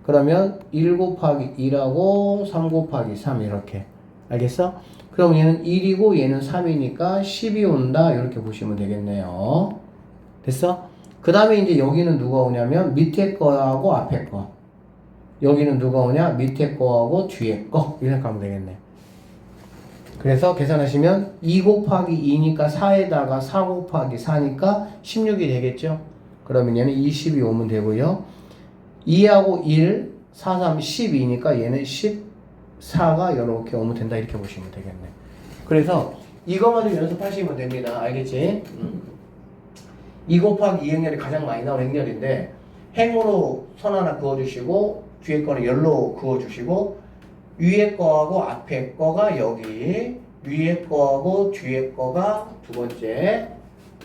그러면 1 곱하기 1하고 3 곱하기 3 이렇게. 알겠어? 그럼 얘는 1이고 얘는 3이니까 10이 온다 이렇게 보시면 되겠네요. 됐어? 그 다음에 이제 여기는 누가 오냐면 밑에 거하고 앞에 거. 여기는 누가 오냐? 밑에 거하고 뒤에 거. 이렇게 하면 되겠네. 그래서 계산하시면 2 곱하기 2니까 4에다가 4 곱하기 4니까 16이 되겠죠? 그러면 얘는 20이 오면 되고요. 2하고 1, 4, 3, 12니까 얘는 14가 이렇게 오면 된다. 이렇게 보시면 되겠네. 그래서 이것만 연습하시면 됩니다. 알겠지? 2 곱하기 2 행렬이 가장 많이 나오는 행렬인데 행으로 선 하나 그어주시고 뒤에 거는 열로 그어주시고 위에 거하고 앞에 거가 여기, 위에 거하고 뒤에 거가 두 번째,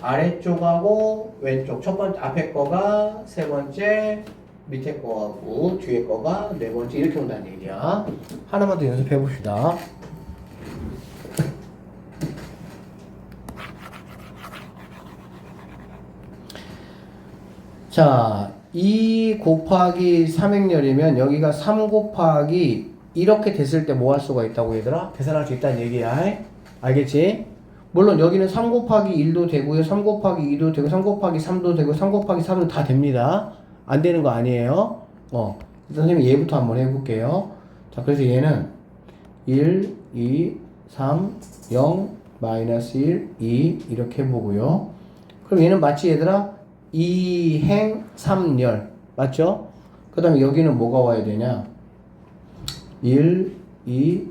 아래쪽하고 왼쪽 첫 번째, 앞에 거가 세 번째, 밑에 거하고 뒤에 거가 네 번째 이렇게 온다는 얘기야. 하나만 더 연습해 봅시다. 자, 2 곱하기 3행렬이면 여기가 3 곱하기 이렇게 됐을 때 뭐 할 수가 있다고 얘들아? 계산할 수 있다는 얘기야. 알겠지? 물론 여기는 3 곱하기 1도 되고요. 3 곱하기 2도 되고 3 곱하기 3도 되고 3 곱하기 4도 다 됩니다. 안 되는 거 아니에요. 선생님이 얘부터 한번 해볼게요. 자, 그래서 얘는 1, 2, 3, 0, 마이너스 1, 2 이렇게 해보고요. 그럼 얘는 맞지 얘들아? 2행 3열 맞죠? 그 다음에 여기는 뭐가 와야 되냐? 1, 2,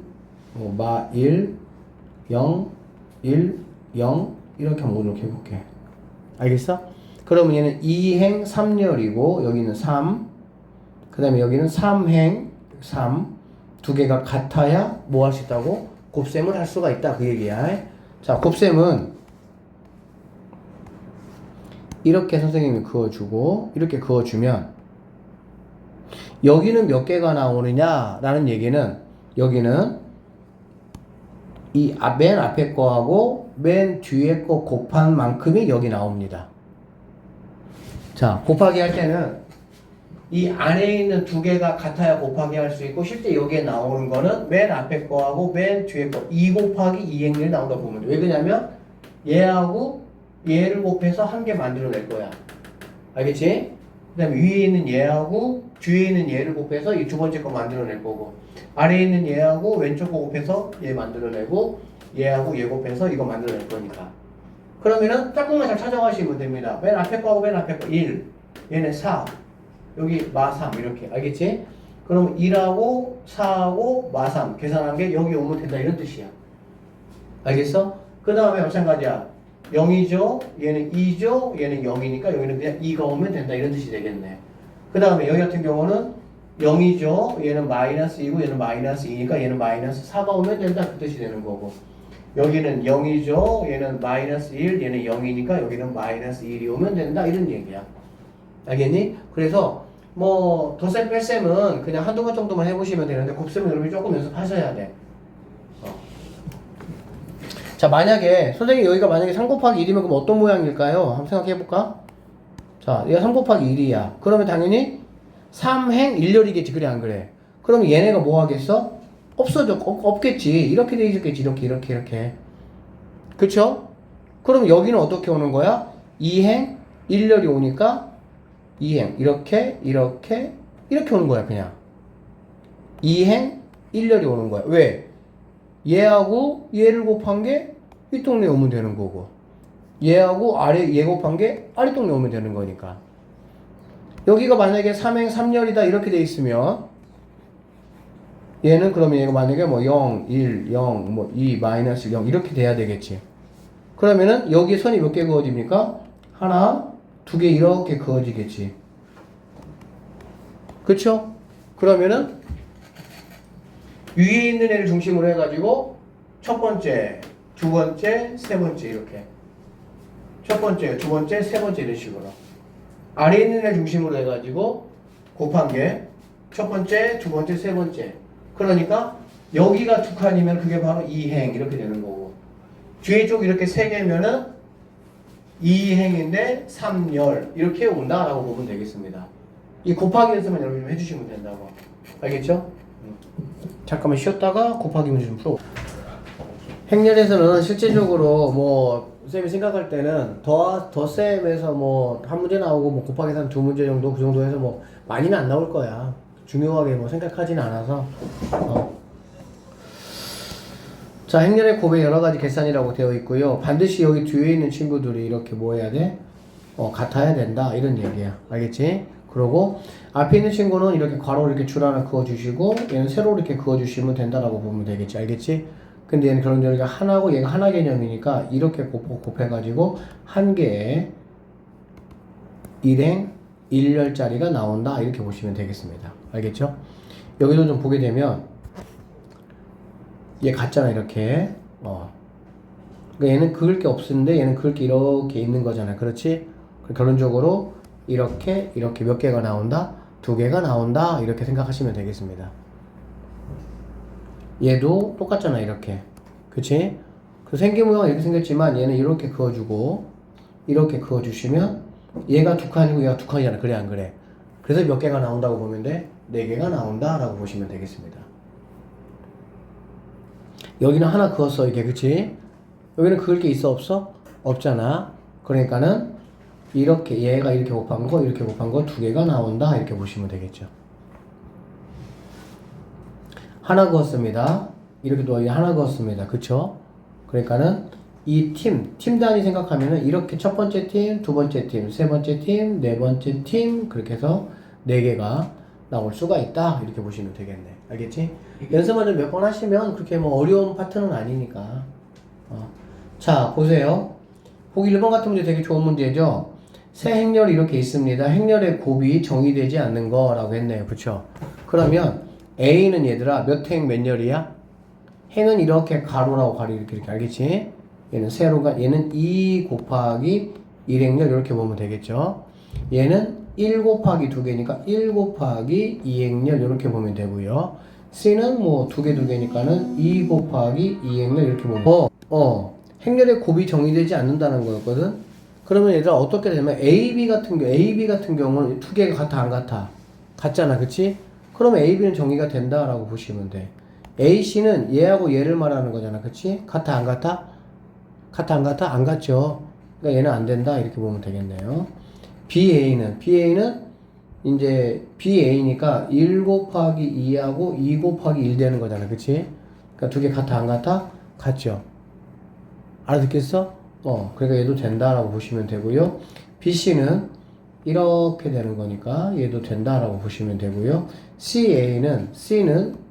1, 0, 1, 0 이렇게 한번 이렇게 해볼게. 알겠어? 그러면 얘는 2행 3열이고 여기는 3, 그 다음에 여기는 3행 3 두 개가 같아야 뭐 할 수 있다고? 곱셈을 할 수가 있다 그 얘기야. 자, 곱셈은 이렇게 선생님이 그어주고 이렇게 그어주면 여기는 몇 개가 나오느냐 라는 얘기는 여기는 이 맨 앞에 거하고 맨 뒤에 거 곱한 만큼이 여기 나옵니다. 자, 곱하기 할 때는 이 안에 있는 두 개가 같아야 곱하기 할 수 있고 실제 여기에 나오는 거는 맨 앞에 거하고 맨 뒤에 거 2 곱하기 2행렬이 나온다고 보면 돼. 왜 그러냐면 얘하고 얘를 곱해서 한 개 만들어낼 거야. 알겠지? 그 다음에 위에 있는 얘하고 뒤에 있는 얘를 곱해서 이 두 번째 거 만들어낼 거고 아래에 있는 얘하고 왼쪽 거 곱해서 얘 만들어내고 얘하고 얘 곱해서 이거 만들어낼 거니까 그러면은 조금만 잘 찾아가시면 됩니다. 맨 앞에 거하고 맨 앞에 거 1 얘는 4 여기 마3 이렇게 알겠지? 그럼 1하고 4하고 마3 계산한 게 여기 오면 된다 이런 뜻이야. 알겠어? 그 다음에 마찬가지야. 0이죠? 얘는 2죠? 얘는 0이니까 여기는 그냥 2가 오면 된다 이런 뜻이 되겠네. 그 다음에 여기 같은 경우는 0이죠? 얘는 마이너스 2고 얘는 마이너스 2니까 얘는 마이너스 4가 오면 된다 그 뜻이 되는 거고 여기는 0이죠? 얘는 마이너스 1 얘는 0이니까 여기는 마이너스 1이 오면 된다 이런 얘기야. 알겠니? 그래서 뭐 덧셈 뺄셈은 그냥 한두 번 정도만 해보시면 되는데 곱셈은 여러분이 조금 연습하셔야 돼. 자, 만약에 선생님 여기가 만약에 3 곱하기 1이면 그럼 어떤 모양일까요? 한번 생각해볼까? 자, 얘가 3 곱하기 1이야. 그러면 당연히 3행 1열이겠지. 그래 안 그래? 그러면 얘네가 뭐 하겠어? 없겠지. 이렇게 돼 있었겠지. 이렇게. 그쵸? 그럼 여기는 어떻게 오는 거야? 2행 1열이 오니까 2행 이렇게 오는 거야 그냥. 2행 1열이 오는 거야. 왜? 얘하고 얘를 곱한 게 윗동네 오면 되는 거고, 얘하고 아래 얘 곱한 게 아래동네 오면 되는 거니까. 여기가 만약에 3행 3열이다 이렇게 돼 있으면 얘는 그러면 얘가 만약에 뭐 0, 1, 0, 뭐 2, 마이너스 0 이렇게 돼야 되겠지. 그러면은 여기 선이 몇 개 그어집니까? 하나, 두 개 이렇게 그어지겠지. 그쵸? 그러면은 위에 있는 애를 중심으로 해가지고 첫 번째, 두 번째, 세 번째 이렇게. 첫 번째, 두 번째, 세 번째 이런 식으로. 아래에 있는 애를 중심으로 해가지고 곱한 게 첫 번째, 두 번째, 세 번째. 그러니까 여기가 두 칸이면 그게 바로 2행 이렇게 되는 거고, 뒤에 쪽 이렇게 세 개면은 2행인데 3열 이렇게 온다라고 보면 되겠습니다. 이 곱하기 연습만 여러분 좀 해주시면 된다고. 알겠죠? 잠깐만 쉬었다가 곱하기 문제 좀 풀어. 행렬에서는 실제적으로 뭐 쌤이 생각할 때는 덧셈에서 뭐 한 문제 나오고 뭐 곱하기 한 두 문제 정도 그 정도 해서 뭐 많이는 안 나올 거야. 중요하게 뭐 생각하진 않아서. 자, 행렬의 곱의 여러 가지 계산이라고 되어 있고요. 반드시 여기 뒤에 있는 친구들이 이렇게 뭐 해야 돼? 같아야 된다. 이런 얘기야. 알겠지? 그리고 앞에 있는 친구는 이렇게 괄호 이렇게 줄 하나 그어주시고 얘는 세로 이렇게 그어주시면 된다라고 보면 되겠지. 알겠지? 근데 얘는 그런 저기가 하나고 얘가 하나 개념이니까 이렇게 곱해가지고 한 개의 일행 1열짜리가 나온다. 이렇게 보시면 되겠습니다. 알겠죠? 여기도 좀 보게 되면 얘 같잖아 이렇게. 그러니까 얘는 그을 게 없는데 얘는 그을 게 이렇게 있는 거잖아. 그렇지? 결론적으로 이렇게 몇 개가 나온다? 두 개가 나온다. 이렇게 생각하시면 되겠습니다. 얘도 똑같잖아 이렇게. 그치? 그 생긴 모양은 이렇게 생겼지만 얘는 이렇게 그어주고 이렇게 그어주시면 얘가 두 칸이고 얘가 두 칸이잖아. 그래 안 그래? 그래서 몇 개가 나온다고 보면 돼? 네 개가 나온다 라고 보시면 되겠습니다. 여기는 하나 그었어 이게. 그치? 여기는 그을 게 있어 없어? 없잖아. 그러니까는 이렇게 얘가 이렇게 곱한 거 이렇게 곱한 거 두 개가 나온다 이렇게 보시면 되겠죠. 하나 그었습니다. 이렇게 또 하나 그었습니다. 그쵸? 그러니까는 이 팀 단위 생각하면은 이렇게 첫 번째 팀, 두 번째 팀, 세 번째 팀, 네 번째 팀 그렇게 해서 네 개가 나올 수가 있다 이렇게 보시면 되겠네. 알겠지? 연습만 좀 몇 번 하시면 그렇게 뭐 어려운 파트는 아니니까. 자 보세요. 보기 1번 같은 문제 되게 좋은 문제죠. 세 행렬이 이렇게 있습니다. 행렬의 곱이 정의되지 않는 거라고 했네요. 그쵸? 그러면 A는 얘들아 몇 행 몇 열이야? 행은 이렇게 가로라고 가로 이렇게 알겠지? 얘는 세로가 얘는 2 곱하기 1행렬 이렇게 보면 되겠죠? 얘는 1 곱하기 2개니까 1 곱하기 2행렬 이렇게 보면 되고요. C는 뭐 2개니까는 2 곱하기 2행렬 이렇게 보면 행렬의 곱이 정의되지 않는다는 거였거든? 그러면 얘들아 어떻게 되면 AB 같은 경우는 두 개가 같아 안 같아? 같잖아 그치? 그러면 AB는 정의가 된다라고 보시면 돼. AC는 얘하고 얘를 말하는 거잖아 그치? 같아 안 같아? 같아 안 같아? 안 같죠? 그러니까 얘는 안 된다 이렇게 보면 되겠네요. BA는 이제 BA니까 1 곱하기 2하고 2 곱하기 1 되는 거잖아 그치? 그러니까 두 개 같아 안 같아? 같죠? 알아듣겠어? 그러니까 얘도 된다라고 보시면 되고요. BC는 이렇게 되는 거니까 얘도 된다라고 보시면 되고요. C는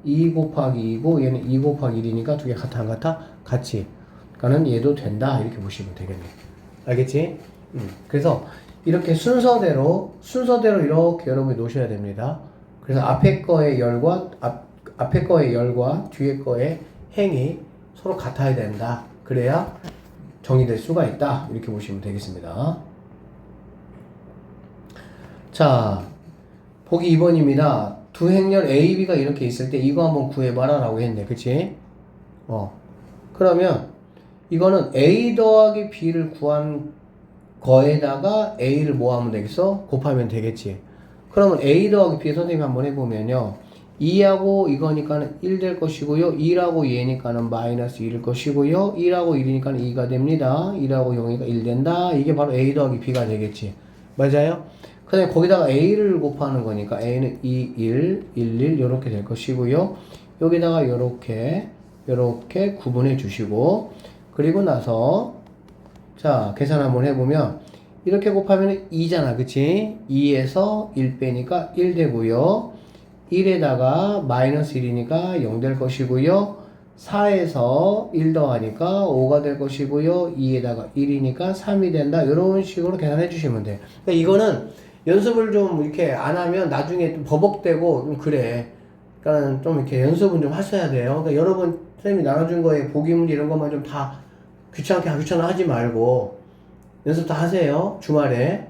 2 곱하기 2고 얘는 2 곱하기 1이니까 두 개 같아 안 같아? 같이. 그러니까는 얘도 된다 이렇게 보시면 되겠네. 알겠지? 그래서 이렇게 순서대로 이렇게 여러분이 놓으셔야 됩니다. 그래서 앞에 거의 열과 뒤에 거의 행이 서로 같아야 된다. 그래야 정의될 수가 있다. 이렇게 보시면 되겠습니다. 자, 보기 2번입니다. 두 행렬 A, B가 이렇게 있을 때 이거 한번 구해봐라 라고 했네. 그치? 그러면 이거는 A 더하기 B를 구한 거에다가 A를 뭐 하면 되겠어? 곱하면 되겠지. 그러면 A 더하기 B 선생님이 한번 해보면요. 2하고 이거니까는 1 될 것이고요. 2라고 얘니까는 마이너스 1일 것이고요. 1하고 1이니까는 2가 됩니다. 1하고 0이니까 1 된다. 이게 바로 A 더하기 B가 되겠지. 맞아요? 그 다음에 거기다가 A를 곱하는 거니까 A는 2, 1, 1, 1 이렇게 될 것이고요. 여기다가 이렇게 이렇게 구분해 주시고, 그리고 나서 자 계산 한번 해보면 이렇게 곱하면 2잖아, 그치? 2에서 1 빼니까 1 되고요. 1에다가 마이너스 1이니까 0 될 것이고요. 4에서 1 더하니까 5가 될 것이고요. 2에다가 1이니까 3이 된다. 이런 식으로 계산해 주시면 돼요. 그러니까 이거는 연습을 좀 이렇게 안 하면 나중에 좀 버벅대고 좀 그래. 그러니까 좀 이렇게 연습은 좀 하셔야 돼요. 그러니까 여러분 선생님이 나눠준 거에 보기 문제 이런 것만 좀 다 귀찮아 하지 말고 연습 다 하세요. 주말에.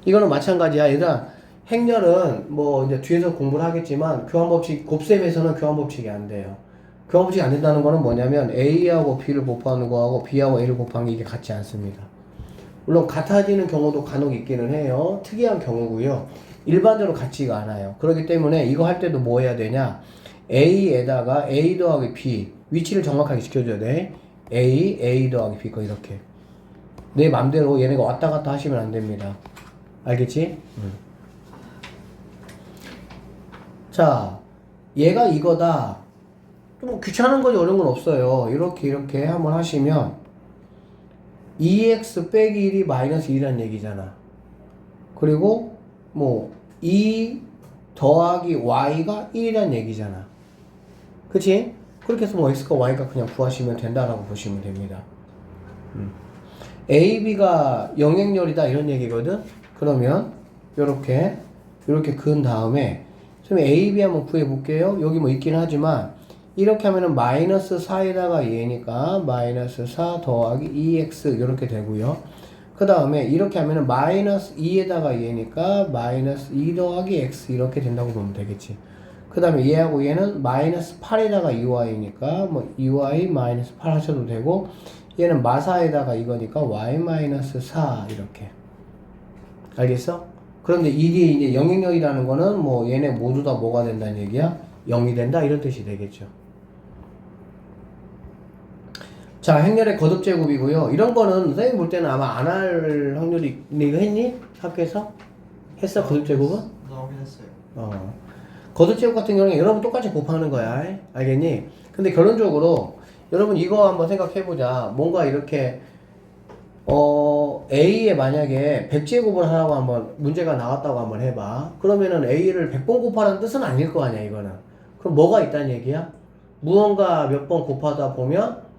이거는 마찬가지야. 얘들아, 행렬은 뭐 이제 뒤에서 공부를 하겠지만 교환법칙, 곱셈에서는 교환법칙이 안 돼요. 교환법칙이 안 된다는 거는 뭐냐면 A하고 B를 곱하는 거하고 B하고 A를 곱하는 게 이게 같지 않습니다. 물론 같아지는 경우도 간혹 있기는 해요. 특이한 경우고요. 일반적으로 같지가 않아요. 그렇기 때문에 이거 할 때도 뭐 해야 되냐? A에다가 A 더하기 B 위치를 정확하게 지켜줘야 돼. A 더하기 B 거 이렇게. 내 맘대로 얘네가 왔다 갔다 하시면 안 됩니다. 알겠지? 자, 얘가 이거다. 좀 귀찮은 거지 어려운 건 없어요. 이렇게 한번 하시면 2x 빼기 1이 마이너스 1이란 얘기잖아. 그리고 뭐 2 더하기 y가 1이란 얘기잖아. 그치? 그렇게 해서 뭐 x과 y가 그냥 구하시면 된다라고 보시면 됩니다. a, b가 영행렬이다 이런 얘기거든. 그러면 요렇게 그은 다음에 선생님 a, b 한번 구해 볼게요. 여기 뭐 있긴 하지만 이렇게 하면은 마이너스 4에다가 얘니까 마이너스 4 더하기 2x 이렇게 되고요. 그 다음에 이렇게 하면은 마이너스 2에다가 얘니까 마이너스 2 더하기 x 이렇게 된다고 보면 되겠지. 그 다음에 얘하고 얘는 마이너스 8에다가 2y니까 뭐 2y 마이너스 8 하셔도 되고, 얘는 마사에다가 이거니까 y 마이너스 4 이렇게. 알겠어? 그런데 이게 이제 영행력이라는 거는 뭐 얘네 모두 다 뭐가 된다는 얘기야? 0이 된다 이런 뜻이 되겠죠. 자, 행렬의 거듭제곱이고요. 이런 거는 선생님 볼 때는 아마 안 할 확률이, 이거 했니? 학교에서? 했어? 거듭제곱은? 나오긴 했어요. 거듭제곱 같은 경우는 여러분 똑같이 곱하는 거야. 알겠니? 근데 결론적으로 여러분 이거 한번 생각해보자. 뭔가 이렇게 A에 만약에 100제곱을 하라고 한번 문제가 나왔다고 한번 해봐. 그러면은 A를 100번 곱하라는 뜻은 아닐 거 아니야, 이거는. 그럼 뭐가 있다는 얘기야? 무언가 몇 번 곱하다 보면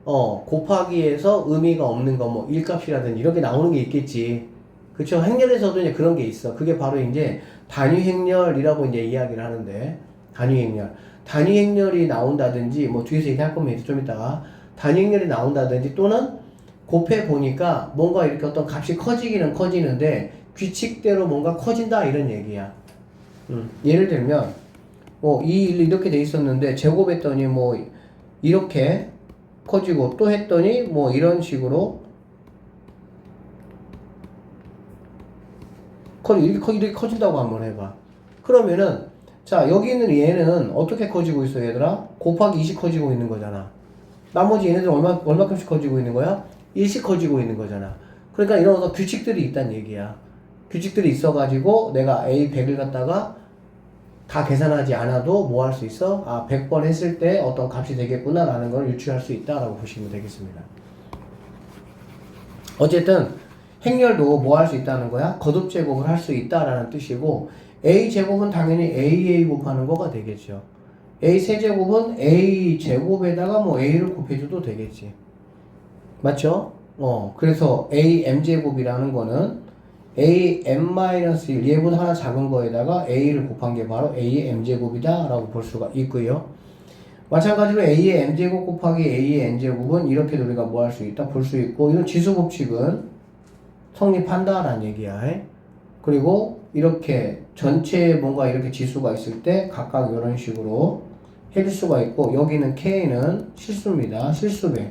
곱하기에서 의미가 없는 거, 뭐, 일값이라든지 이런 게 나오는 게 있겠지. 그쵸? 행렬에서도 이제 그런 게 있어. 그게 바로 이제 단위 행렬이라고 이제 이야기를 하는데, 단위 행렬. 단위 행렬이 나온다든지, 뭐, 뒤에서 얘기할 거면 이제 좀 이따가, 단위 행렬이 나온다든지, 또는 곱해 보니까 뭔가 이렇게 어떤 값이 커지기는 커지는데, 규칙대로 뭔가 커진다, 이런 얘기야. 예를 들면, 뭐, 2, 1 이렇게 돼 있었는데, 제곱했더니 뭐, 이렇게, 커지고 또 했더니 뭐 이런 식으로 이렇게 커진다고 한번 해봐. 그러면은 자, 여기 있는 얘는 어떻게 커지고 있어, 얘들아? 곱하기 2씩 커지고 있는 거잖아. 나머지 얘네들은 얼마큼씩 커지고 있는 거야? 1씩 커지고 있는 거잖아. 그러니까 이런 어떤 규칙들이 있다는 얘기야. 규칙들이 있어가지고 내가 A 100을 갖다가 다 계산하지 않아도 뭐 할 수 있어? 100번 했을 때 어떤 값이 되겠구나 라는 걸 유추할 수 있다라고 보시면 되겠습니다. 어쨌든 행렬도 뭐 할 수 있다는 거야? 거듭제곱을 할 수 있다라는 뜻이고, A제곱은 당연히 AA 곱하는 거가 되겠죠. A 세제곱은 A제곱에다가 뭐 A를 곱해줘도 되겠지. 맞죠? 그래서 AM제곱이라는 거는 AM-1 얘보다 하나 작은 거에다가 A를 곱한 게 바로 A의 M제곱이다 라고 볼 수가 있고요. 마찬가지로 A의 M제곱 곱하기 A의 N제곱은 이렇게 우리가 뭐 할 수 있다 볼 수 있고, 이런 지수법칙은 성립한다 라는 얘기야. 그리고 이렇게 전체에 뭔가 이렇게 지수가 있을 때 각각 이런 식으로 해줄 수가 있고, 여기는 K는 실수입니다. 실수배.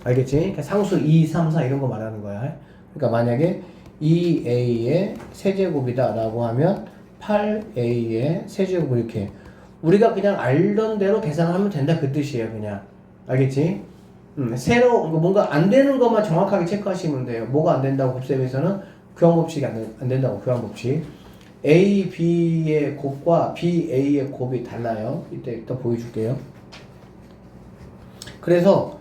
알겠지? 그러니까 상수 2, 3, 4 이런 거 말하는 거야. 그러니까 만약에 2A의 세제곱이다 라고 하면 8A의 세제곱 이렇게 우리가 그냥 알던 대로 계산하면 된다 그 뜻이에요. 그냥 알겠지? 새로 뭔가 안 되는 것만 정확하게 체크하시면 돼요. 뭐가 안 된다고 곱셈에서는 교환법칙이 안 된다고, 교환법칙. A, B의 곱과 B, A의 곱이 달라요. 이따 보여줄게요. 그래서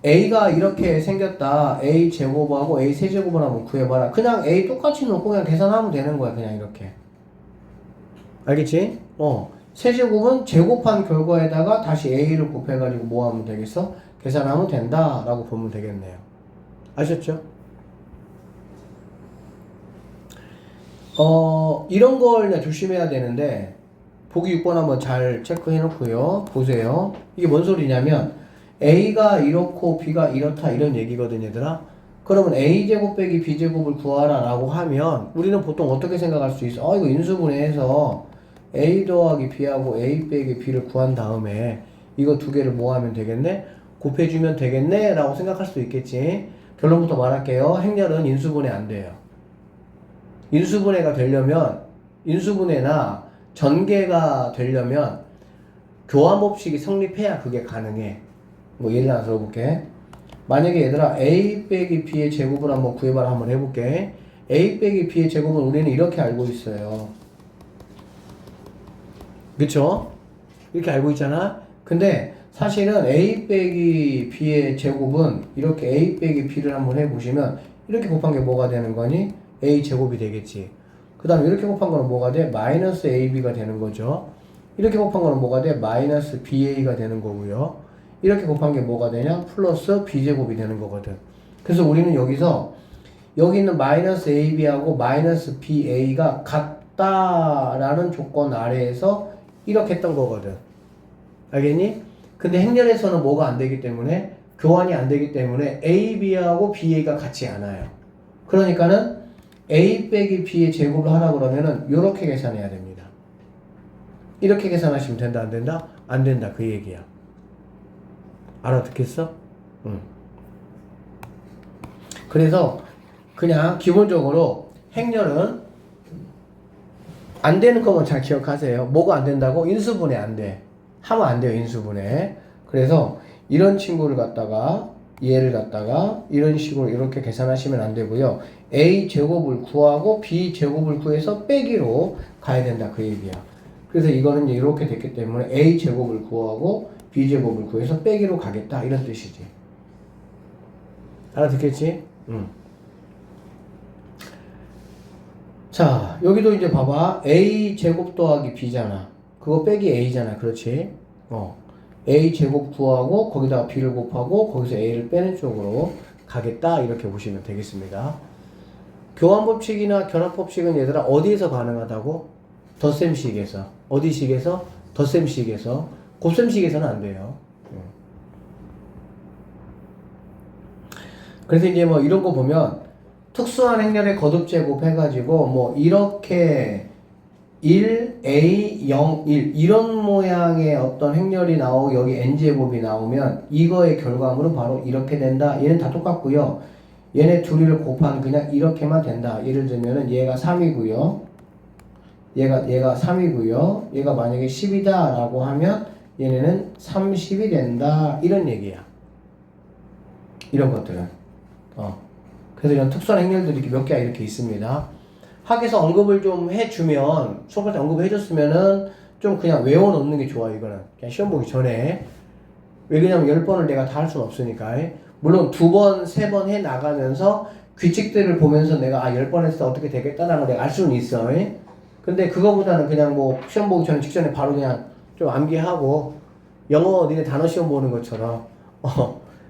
A가 이렇게 생겼다. A 제곱하고 A 세제곱을 한번 구해봐라. 그냥 A 똑같이 놓고 그냥 계산하면 되는 거야. 그냥 이렇게. 알겠지? 세제곱은 제곱한 결과에다가 다시 A를 곱해가지고 뭐 하면 되겠어? 계산하면 된다. 라고 보면 되겠네요. 아셨죠? 이런 걸 조심해야 되는데, 보기 6번 한번 잘 체크해 놓고요. 보세요. 이게 뭔 소리냐면, A가 이렇고 B가 이렇다 이런 얘기거든 얘들아. 그러면 A제곱 빼기 B제곱을 구하라 라고 하면 우리는 보통 어떻게 생각할 수 있어? 이거 인수분해해서 A 더하기 B하고 A 빼기 B를 구한 다음에 이거 두 개를 뭐 하면 되겠네? 곱해주면 되겠네? 라고 생각할 수 있겠지. 결론부터 말할게요. 행렬은 인수분해 안 돼요. 인수분해가 되려면, 인수분해나 전개가 되려면 교환법칙이 성립해야 그게 가능해. 뭐 예를 하나 들어볼게. 만약에 얘들아 A 빼기 B의 제곱을 한번 구해봐라 한번 해볼게. A 빼기 B의 제곱은 우리는 이렇게 알고 있어요. 그쵸? 이렇게 알고 있잖아? 근데 사실은 A 빼기 B의 제곱은 이렇게 A 빼기 B를 한번 해보시면 이렇게 곱한 게 뭐가 되는 거니? A 제곱이 되겠지. 그 다음에 이렇게 곱한 거는 뭐가 돼? 마이너스 AB가 되는 거죠. 이렇게 곱한 거는 뭐가 돼? 마이너스 BA가 되는 거고요. 이렇게 곱한 게 뭐가 되냐? 플러스 B제곱이 되는 거거든. 그래서 우리는 여기서 여기 있는 마이너스 AB하고 마이너스 BA가 같다라는 조건 아래에서 이렇게 했던 거거든. 알겠니? 근데 행렬에서는 뭐가 안 되기 때문에 교환이 안 되기 때문에 AB하고 BA가 같지 않아요. 그러니까는 A 빼기 B의 제곱을 하라고 그러면은 이렇게 계산해야 됩니다. 이렇게 계산하시면 된다 안 된다? 안 된다 그 얘기야. 알아듣겠어? 응. 그래서 그냥 기본적으로 행렬은 안 되는 것만 잘 기억하세요. 뭐가 안 된다고? 인수분해 안 돼. 하면 안 돼요, 인수분해. 그래서 이런 친구를 갖다가 얘를 갖다가 이런 식으로 이렇게 계산하시면 안 되고요. A 제곱을 구하고 B 제곱을 구해서 빼기로 가야 된다 그 얘기야. 그래서 이거는 이렇게 됐기 때문에 A 제곱을 구하고 B 제곱을 구해서 빼기로 가겠다 이런 뜻이지. 알아듣겠지? 응. 자, 여기도 이제 봐봐. A 제곱 더하기 B잖아. 그거 빼기 A잖아. 그렇지? A 제곱 구하고 거기다가 B를 곱하고 거기서 A를 빼는 쪽으로 가겠다. 이렇게 보시면 되겠습니다. 교환법칙이나 결합법칙은 얘들아 어디에서 가능하다고? 덧셈식에서. 어디식에서? 덧셈식에서. 곱셈식에서는 안 돼요. 그래서 이제 뭐 이런 거 보면 특수한 행렬의 거듭제곱 해가지고 뭐 이렇게 1, A, 0, 1 이런 모양의 어떤 행렬이 나오고 여기 n제곱이 나오면 이거의 결과물은 바로 이렇게 된다. 얘는 다 똑같고요. 얘네 둘이를 곱하면 그냥 이렇게만 된다. 예를 들면은 얘가 3이고요. 얘가 3이고요. 얘가 만약에 10이다 라고 하면 얘네는 30이 된다. 이런 얘기야. 이런 것들은. 그래서 이런 특수한 행렬들이 몇 개가 이렇게 있습니다. 학에서 언급을 좀 해주면, 수업할 때 언급을 해줬으면은 좀 그냥 외워놓는 게 좋아, 이거는. 그냥 시험 보기 전에. 왜 그러냐면 10번을 내가 다 할 수는 없으니까. 물론 2번, 3번 해 나가면서 규칙들을 보면서 내가 10번 했을 때 어떻게 되겠다라는 걸 내가 알 수는 있어. 근데 그거보다는 그냥 뭐 시험 보기 전에 직전에 바로 그냥 좀 암기하고 영어 니네 단어 시험 보는 것처럼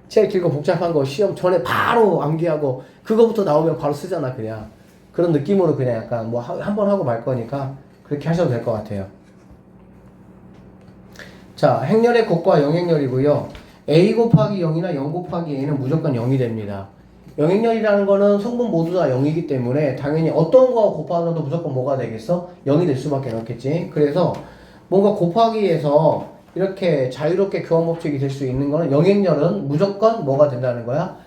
제일 길고 복잡한 거 시험 전에 바로 암기하고 그거부터 나오면 바로 쓰잖아 그냥. 그런 느낌으로 그냥 약간 뭐 한 번 하고 말 거니까 그렇게 하셔도 될 것 같아요. 자, 행렬의 곱과 영행렬이고요. A 곱하기 0이나 0 곱하기 A는 무조건 0이 됩니다. 영행렬이라는 거는 성분 모두 다 0이기 때문에 당연히 어떤 거 곱하더라도 무조건 뭐가 되겠어? 0이 될 수밖에 없겠지. 그래서 뭔가 곱하기에서 이렇게 자유롭게 교환법칙이 될 수 있는 거는 영행렬은 무조건 뭐가 된다는 거야?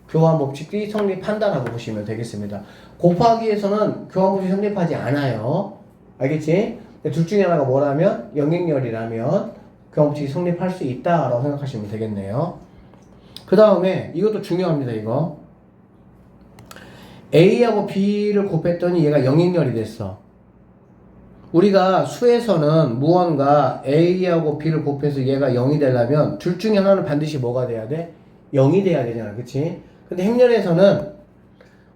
교환법칙이 성립한다라고 보시면 되겠습니다. 곱하기에서는 교환법칙이 성립하지 않아요. 알겠지? 둘 중에 하나가 뭐라면? 영행렬이라면 교환법칙이 성립할 수 있다라고 생각하시면 되겠네요. 그 다음에 이것도 중요합니다. 이거 A하고 B를 곱했더니 얘가 영행렬이 됐어. 우리가 수에서는 무언가 A하고 B를 곱해서 얘가 0이 되려면 둘 중에 하나는 반드시 뭐가 돼야 돼? 0이 돼야 되잖아. 그치? 근데 행렬에서는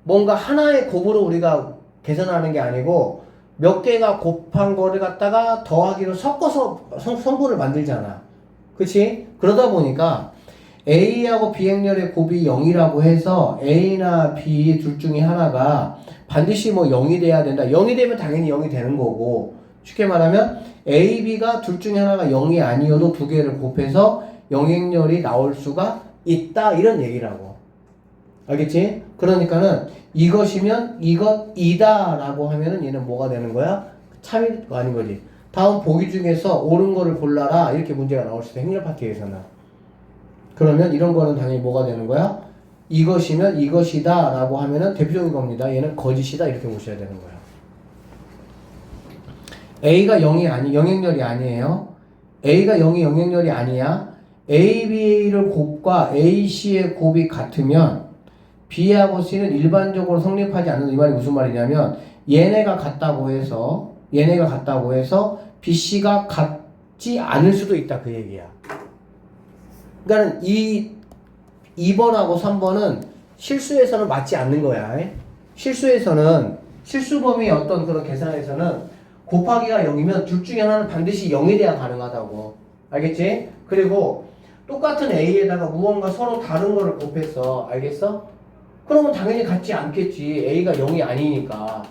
뭔가 하나의 곱으로 우리가 계산하는 게 아니고 몇 개가 곱한 거를 갖다가 더하기로 섞어서 성분을 만들잖아. 그치? 그러다 보니까 A하고 B 행렬의 곱이 0이라고 해서 A나 B 둘 중에 하나가 반드시 뭐 0이 돼야 된다. 0이 되면 당연히 0이 되는 거고, 쉽게 말하면 A, B가 둘 중에 하나가 0이 아니어도 두 개를 곱해서 영행렬이 나올 수가 있다. 이런 얘기라고. 알겠지? 그러니까는 이것이면 이것이다 라고 하면은 얘는 뭐가 되는 거야? 참이가 아닌 거지. 다음 보기 중에서 옳은 거를 골라라. 이렇게 문제가 나올 수 있어. 행렬 파트에서는. 그러면 이런 거는 당연히 뭐가 되는 거야? 이것이면 이것이다 라고 하면은 대표적인 겁니다. 얘는 거짓이다 이렇게 보셔야 되는 거예요. A가 0이 영행렬이 아니에요. A가 0이 영행렬이 아니야. AB를 곱과 AC의 곱이 같으면 B하고 C는 일반적으로 성립하지 않는, 이 말이 무슨 말이냐면 얘네가 같다고 해서 BC가 같지 않을 수도 있다 그 얘기야. 그러니까 2번하고 3번은 실수에서는 맞지 않는 거야. 실수에서는, 실수범위 어떤 그런 계산에서는 곱하기가 0이면 둘 중에 하나는 반드시 0이 돼야 가능하다고. 알겠지? 그리고 똑같은 A에다가 무언가 서로 다른 거를 곱했어. 알겠어? 그러면 당연히 같지 않겠지. A가 0이 아니니까.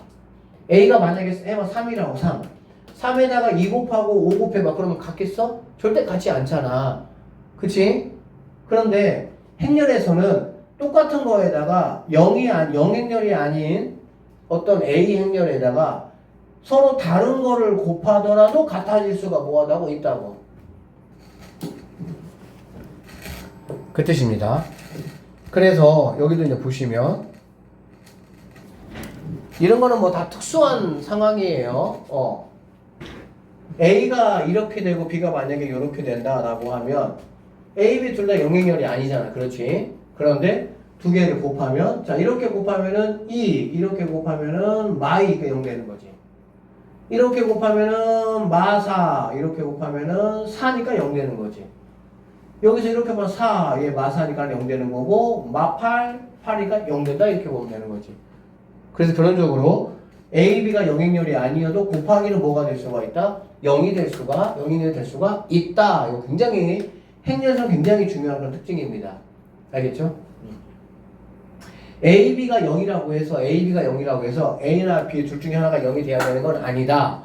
A가 만약에 해봐 3이라고 3. 3에다가 2 곱하고 5 곱해봐. 그러면 같겠어? 절대 같지 않잖아. 그치? 그런데 행렬에서는 똑같은 거에다가 0행렬이 아닌 어떤 A 행렬에다가 서로 다른 거를 곱하더라도 같아질 수가 뭐하다고 있다고. 그 뜻입니다. 그래서 여기도 이제 보시면 이런 거는 뭐 다 특수한 상황이에요. A가 이렇게 되고 B가 만약에 이렇게 된다라고 하면 A, B 둘 다 영행렬이 아니잖아. 그렇지? 그런데 두 개를 곱하면, 자, 이렇게 곱하면은 2, 이렇게 곱하면은 마이가 0 되는 거지. 이렇게 곱하면은 마사, 이렇게 곱하면은 4니까 0 되는 거지. 여기서 이렇게 하면 4, 얘 마사니까 0 되는 거고, 마8, 8이니까 0 된다. 이렇게 보면 되는 거지. 그래서 결론적으로 A, B가 영행렬이 아니어도 곱하기는 뭐가 될 수가 있다? 0이 될 수가 있다. 이거 굉장히 행렬에서 굉장히 중요한 그런 특징입니다. 알겠죠? A, B가 0이라고 해서 A나 B 둘 중에 하나가 0이 돼야 되는 건 아니다.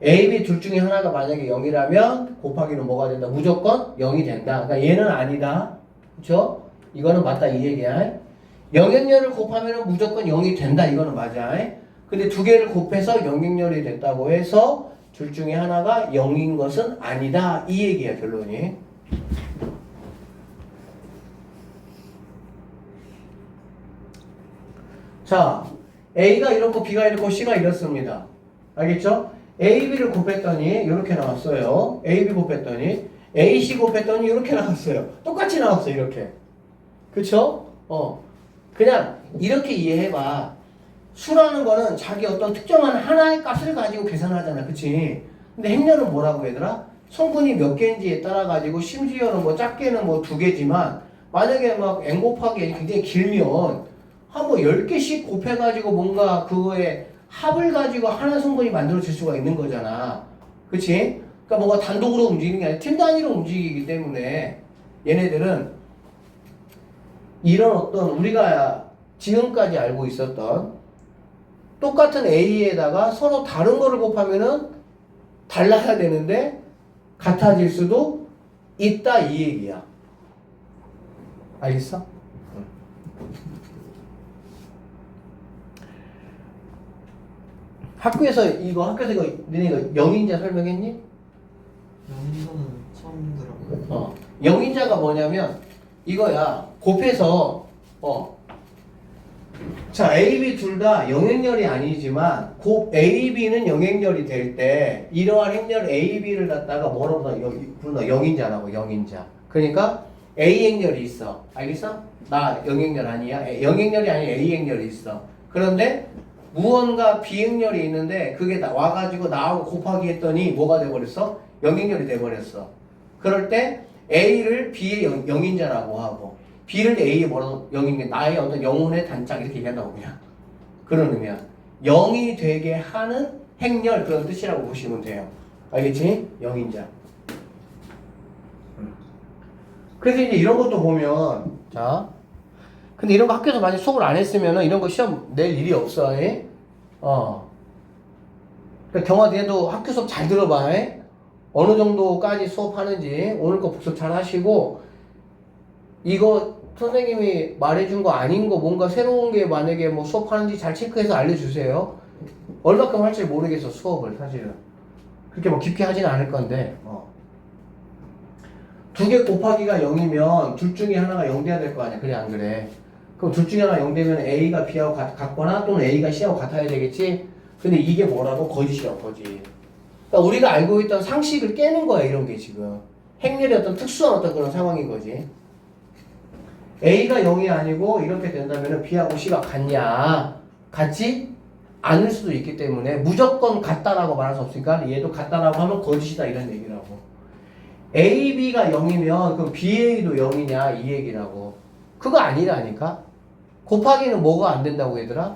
A, B 둘 중에 하나가 만약에 0이라면 곱하기는 뭐가 된다? 무조건 0이 된다. 그러니까 얘는 아니다. 그쵸? 이거는 맞다 이 얘기야. 영행렬을 곱하면 무조건 0이 된다. 이거는 맞아. 근데 두 개를 곱해서 영행렬이 됐다고 해서 둘 중에 하나가 0인 것은 아니다. 이 얘기야 결론이. 자, A가 이렇고 B가 이렇고 C가 이렇습니다. 알겠죠? A, B를 곱했더니 이렇게 나왔어요. A, B 곱했더니 A, C 곱했더니 이렇게 나왔어요. 똑같이 나왔어요. 이렇게. 그쵸? 그냥 이렇게 이해해봐. 수라는 거는 자기 어떤 특정한 하나의 값을 가지고 계산하잖아. 그치? 근데 행렬은 뭐라고 얘들아? 성분이 몇 개인지에 따라 가지고 심지어는 뭐 작게는 뭐 2개지만 만약에 막 n 곱하기 n이 굉장히 길면 한 뭐 10개씩 곱해가지고 뭔가 그거에 합을 가지고 하나 성분이 만들어질 수가 있는 거잖아. 그치? 그러니까 뭔가 단독으로 움직이는 게 아니라 팀 단위로 움직이기 때문에 얘네들은 이런 어떤 우리가 지금까지 알고 있었던 똑같은 A에다가 서로 다른 거를 곱하면은 달라야 되는데 같아질 수도 있다 이 얘기야. 알겠어? 학교에서 이거 너네 이거 영인자 설명했니? 영인자는 처음 들어봐요. 영인자가 뭐냐면 이거야. 곱해서 자, A, B 둘 다 영행렬이 아니지만 곱 A, B는 영행렬이 될 때 이러한 행렬 A, B를 갖다가 뭐라고 부르나? 영인자라고. 영인자. 그러니까 A 행렬이 있어. 알겠어? 나 영행렬 아니야. 영행렬이 아닌 A 행렬이 있어. 그런데 무언가 비행렬이 있는데 그게 와가지고 나하고 곱하기 했더니 뭐가 돼버렸어? 영행렬이 돼버렸어. 그럴 때 A를 B의 영인자라고 하고 B를 A의 뭐라고 영인자, 나의 어떤 영혼의 단짝 이렇게 얘기한다고 그냥. 그런 의미야. 0이 되게 하는 행렬 그런 뜻이라고 보시면 돼요. 알겠지? 영인자. 그래서 이제 이런 것도 보면 자 근데 이런 거 학교에서 만약 수업을 안 했으면 이런 거 시험 낼 일이 없어. 에? 그러니까 경화대도 학교 수업 잘 들어봐. 에? 어느 정도까지 수업하는지 오늘 거 복습 잘 하시고 이거 선생님이 말해준 거 아닌 거 뭔가 새로운 게 만약에 뭐 수업하는지 잘 체크해서 알려주세요. 얼마큼 할지 모르겠어 수업을 사실은 그렇게 뭐 깊게 하지는 않을 건데 두 개 곱하기가 0이면 둘 중에 하나가 0 돼야 될 거 아니야. 그래 안 그래? 그럼 둘 중에 하나 0 되면 A가 B하고 같거나 또는 A가 C하고 같아야 되겠지? 근데 이게 뭐라고? 거짓이야 거짓. 그러니까 우리가 알고 있던 상식을 깨는 거야 이런 게 지금. 행렬의 어떤 특수한 어떤 그런 상황인 거지. A가 0이 아니고 이렇게 된다면 B하고 C가 같냐? 같지 않을 수도 있기 때문에 무조건 같다라고 말할 수 없으니까 얘도 같다라고 하면 거짓이다 이런 얘기라고. A, B가 0이면 그럼 BA도 0이냐 이 얘기라고. 그거 아니라니까. 곱하기는 뭐가 안 된다고 얘들아?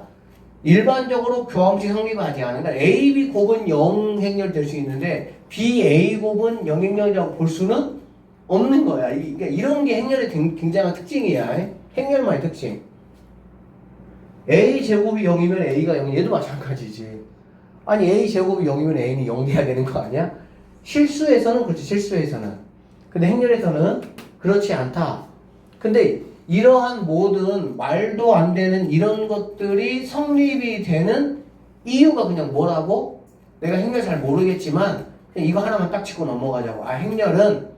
일반적으로 교함식 성립하지 않으면 그러니까 A, B 곱은 0 행렬 될 수 있는데 B, A 곱은 0 행렬이라고 볼 수는 없는 거야. 그러니까 이런 게 행렬의 굉장한 특징이야. 행렬만의 특징. A 제곱이 0이면 A가 0, 얘도 마찬가지지. 아니 A 제곱이 0이면 A는 0 돼야 되는 거 아니야? 실수에서는 그렇지, 실수에서는. 근데 행렬에서는 그렇지 않다. 근데 이러한 모든 말도 안 되는 이런 것들이 성립이 되는 이유가 그냥 뭐라고? 내가 행렬 잘 모르겠지만 그냥 이거 하나만 딱 짚고 넘어가자고. 행렬은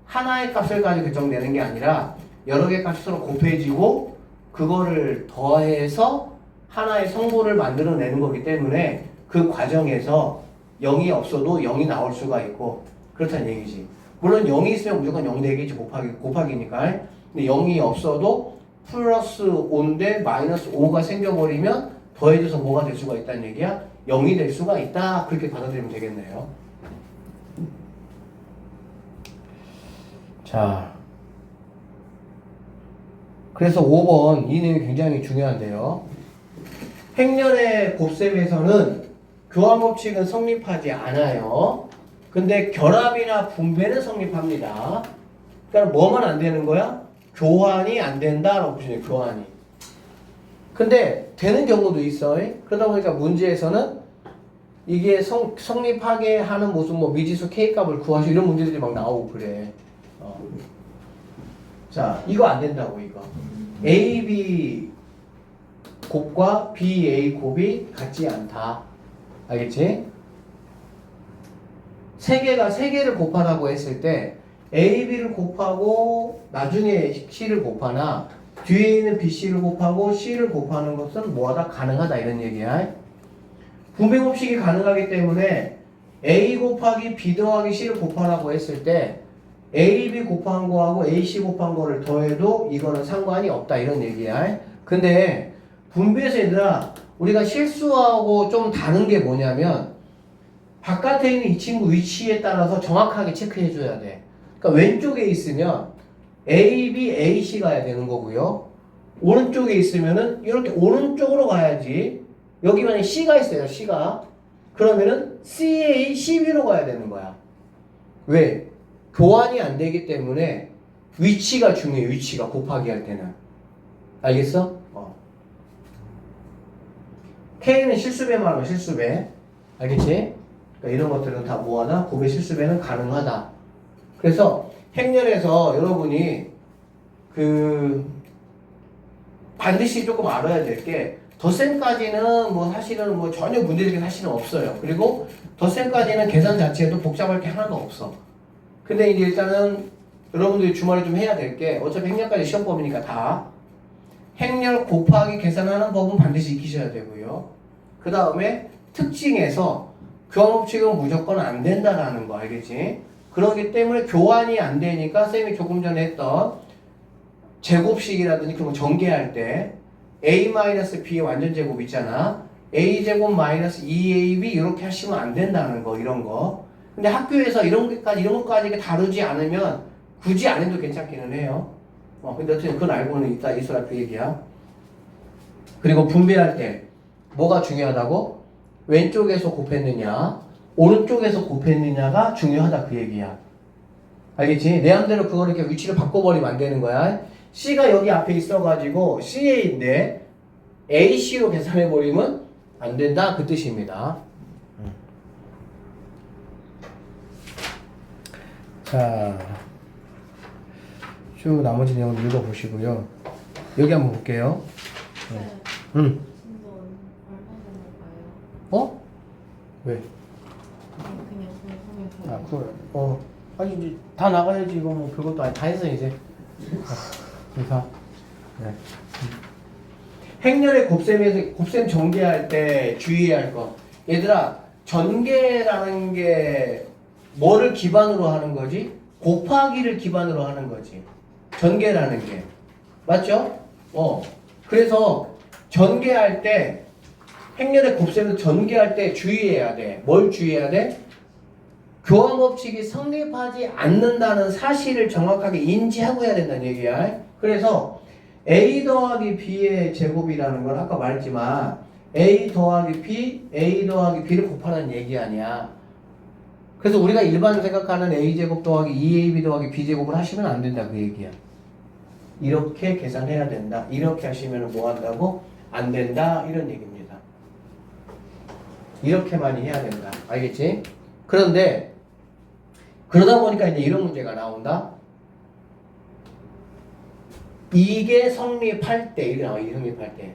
하나의 값을 가지고 결정되는 게 아니라 여러 개의 값으로 곱해지고 그거를 더해서 하나의 성분을 만들어내는 거기 때문에 그 과정에서 0이 없어도 0이 나올 수가 있고 그렇다는 얘기지. 물론 0이 있으면 무조건 0 되겠지 곱하기니까. 근데 0이 없어도 플러스 5인데 마이너스 5가 생겨버리면 더해져서 뭐가 될 수가 있다는 얘기야? 0이 될 수가 있다. 그렇게 받아들이면 되겠네요. 자, 그래서 5번 이 내용이 굉장히 중요한데요. 행렬의 곱셈에서는 교환법칙은 성립하지 않아요. 근데 결합이나 분배는 성립합니다. 그러니까 뭐만 안 되는 거야? 교환이 안 된다라고 보시네요. 교환이. 근데 되는 경우도 있어. 그러다 보니까 문제에서는 이게 성립하게 하는 무슨 뭐 미지수 K값을 구하시고 이런 문제들이 막 나오고 그래. 자, 이거 안 된다고 이거. AB 곱과 BA 곱이 같지 않다. 알겠지? 세 개를 곱하라고 했을 때 AB를 곱하고 나중에 C를 곱하나 뒤에 있는 BC를 곱하고 C를 곱하는 것은 뭐하다? 가능하다 이런 얘기야. 분배 법칙이 가능하기 때문에 A 곱하기 B 더하기 C를 곱하라고 했을 때 AB 곱한 거하고 AC 곱한 거를 더해도 이거는 상관이 없다 이런 얘기야. 근데 분배에서 얘들아 우리가 실수하고 좀 다른 게 뭐냐면 바깥에 있는 이 친구 위치에 따라서 정확하게 체크해 줘야 돼. 그러니까 왼쪽에 있으면 AB, AC 가야 되는 거고요. 오른쪽에 있으면은 이렇게 오른쪽으로 가야지. 여기 만약에 C가 있어요. C가. 그러면은 CA, CB로 가야 되는 거야. 왜? 교환이 안 되기 때문에 위치가 중요해. 위치가 곱하기 할 때는. 알겠어? K는 실수배 말하면 실수배. 알겠지? 그러니까 이런 것들은 다 뭐하다? 곱의 실수배는 가능하다. 그래서 행렬에서 여러분이 반드시 조금 알아야 될 게 덧셈까지는 뭐 사실은 뭐 전혀 문제들이 사실은 없어요. 그리고 덧셈까지는 계산 자체에도 복잡할 게 하나도 없어. 근데 이제 일단은 여러분들이 주말에 좀 해야 될 게 어차피 행렬까지 시험법이니까 다 행렬 곱하기 계산하는 법은 반드시 익히셔야 되고요. 그 다음에 특징에서 교환법칙은 무조건 안 된다라는 거 알겠지? 그렇기 때문에 교환이 안 되니까 쌤이 조금 전에 했던 제곱식이라든지 그런 거 전개할 때 A-B의 완전 제곱 있잖아. a제곱 마이너스 2ab 이렇게 하시면 안 된다는 거, 이런 거. 근데 학교에서 이런 것까지 다루지 않으면 굳이 안 해도 괜찮기는 해요. 근데 어쨌든 그건 알고는 있다, 있어라 그 얘기야. 그리고 분배할 때 뭐가 중요하다고? 왼쪽에서 곱했느냐 오른쪽에서 곱했느냐가 중요하다 그 얘기야. 알겠지? 내 맘대로 그거를 이렇게 위치를 바꿔버리면 안 되는 거야. C가 여기 앞에 있어가지고 CA인데 AC로 계산해버리면 안 된다 그 뜻입니다. 자, 쭉 나머지 내용 읽어보시고요. 여기 한번 볼게요. 네. 응. 진짜 얼마 전에 봐요. 어? 왜? 그냥 궁금해서. 아니 이제 다 나가야지. 이거 뭐 별것도 아니 다 했어 이제. 그래서 네. 행렬의 곱셈 전개할 때 주의해야 할 거. 얘들아, 전개라는 게 뭐를 기반으로 하는 거지? 곱하기를 기반으로 하는 거지. 전개라는 게. 맞죠? 그래서 전개할 때 행렬의 곱셈을 전개할 때 주의해야 돼. 뭘 주의해야 돼? 교환 법칙이 성립하지 않는다는 사실을 정확하게 인지하고 해야 된다는 얘기야. 그래서 a 더하기 b의 제곱이라는 건 아까 말했지만 a 더하기 b를 곱하라는 얘기 아니야. 그래서 우리가 일반 생각하는 a제곱 더하기 2ab 더하기 b제곱을 하시면 안 된다 그 얘기야. 이렇게 계산해야 된다. 이렇게 하시면 뭐 한다고? 안 된다 이런 얘기입니다. 이렇게만 해야 된다. 알겠지? 그런데 그러다 보니까 이제 이런 문제가 나온다. 이게 성립할 때, 이게 나와, 이게 성립할 때.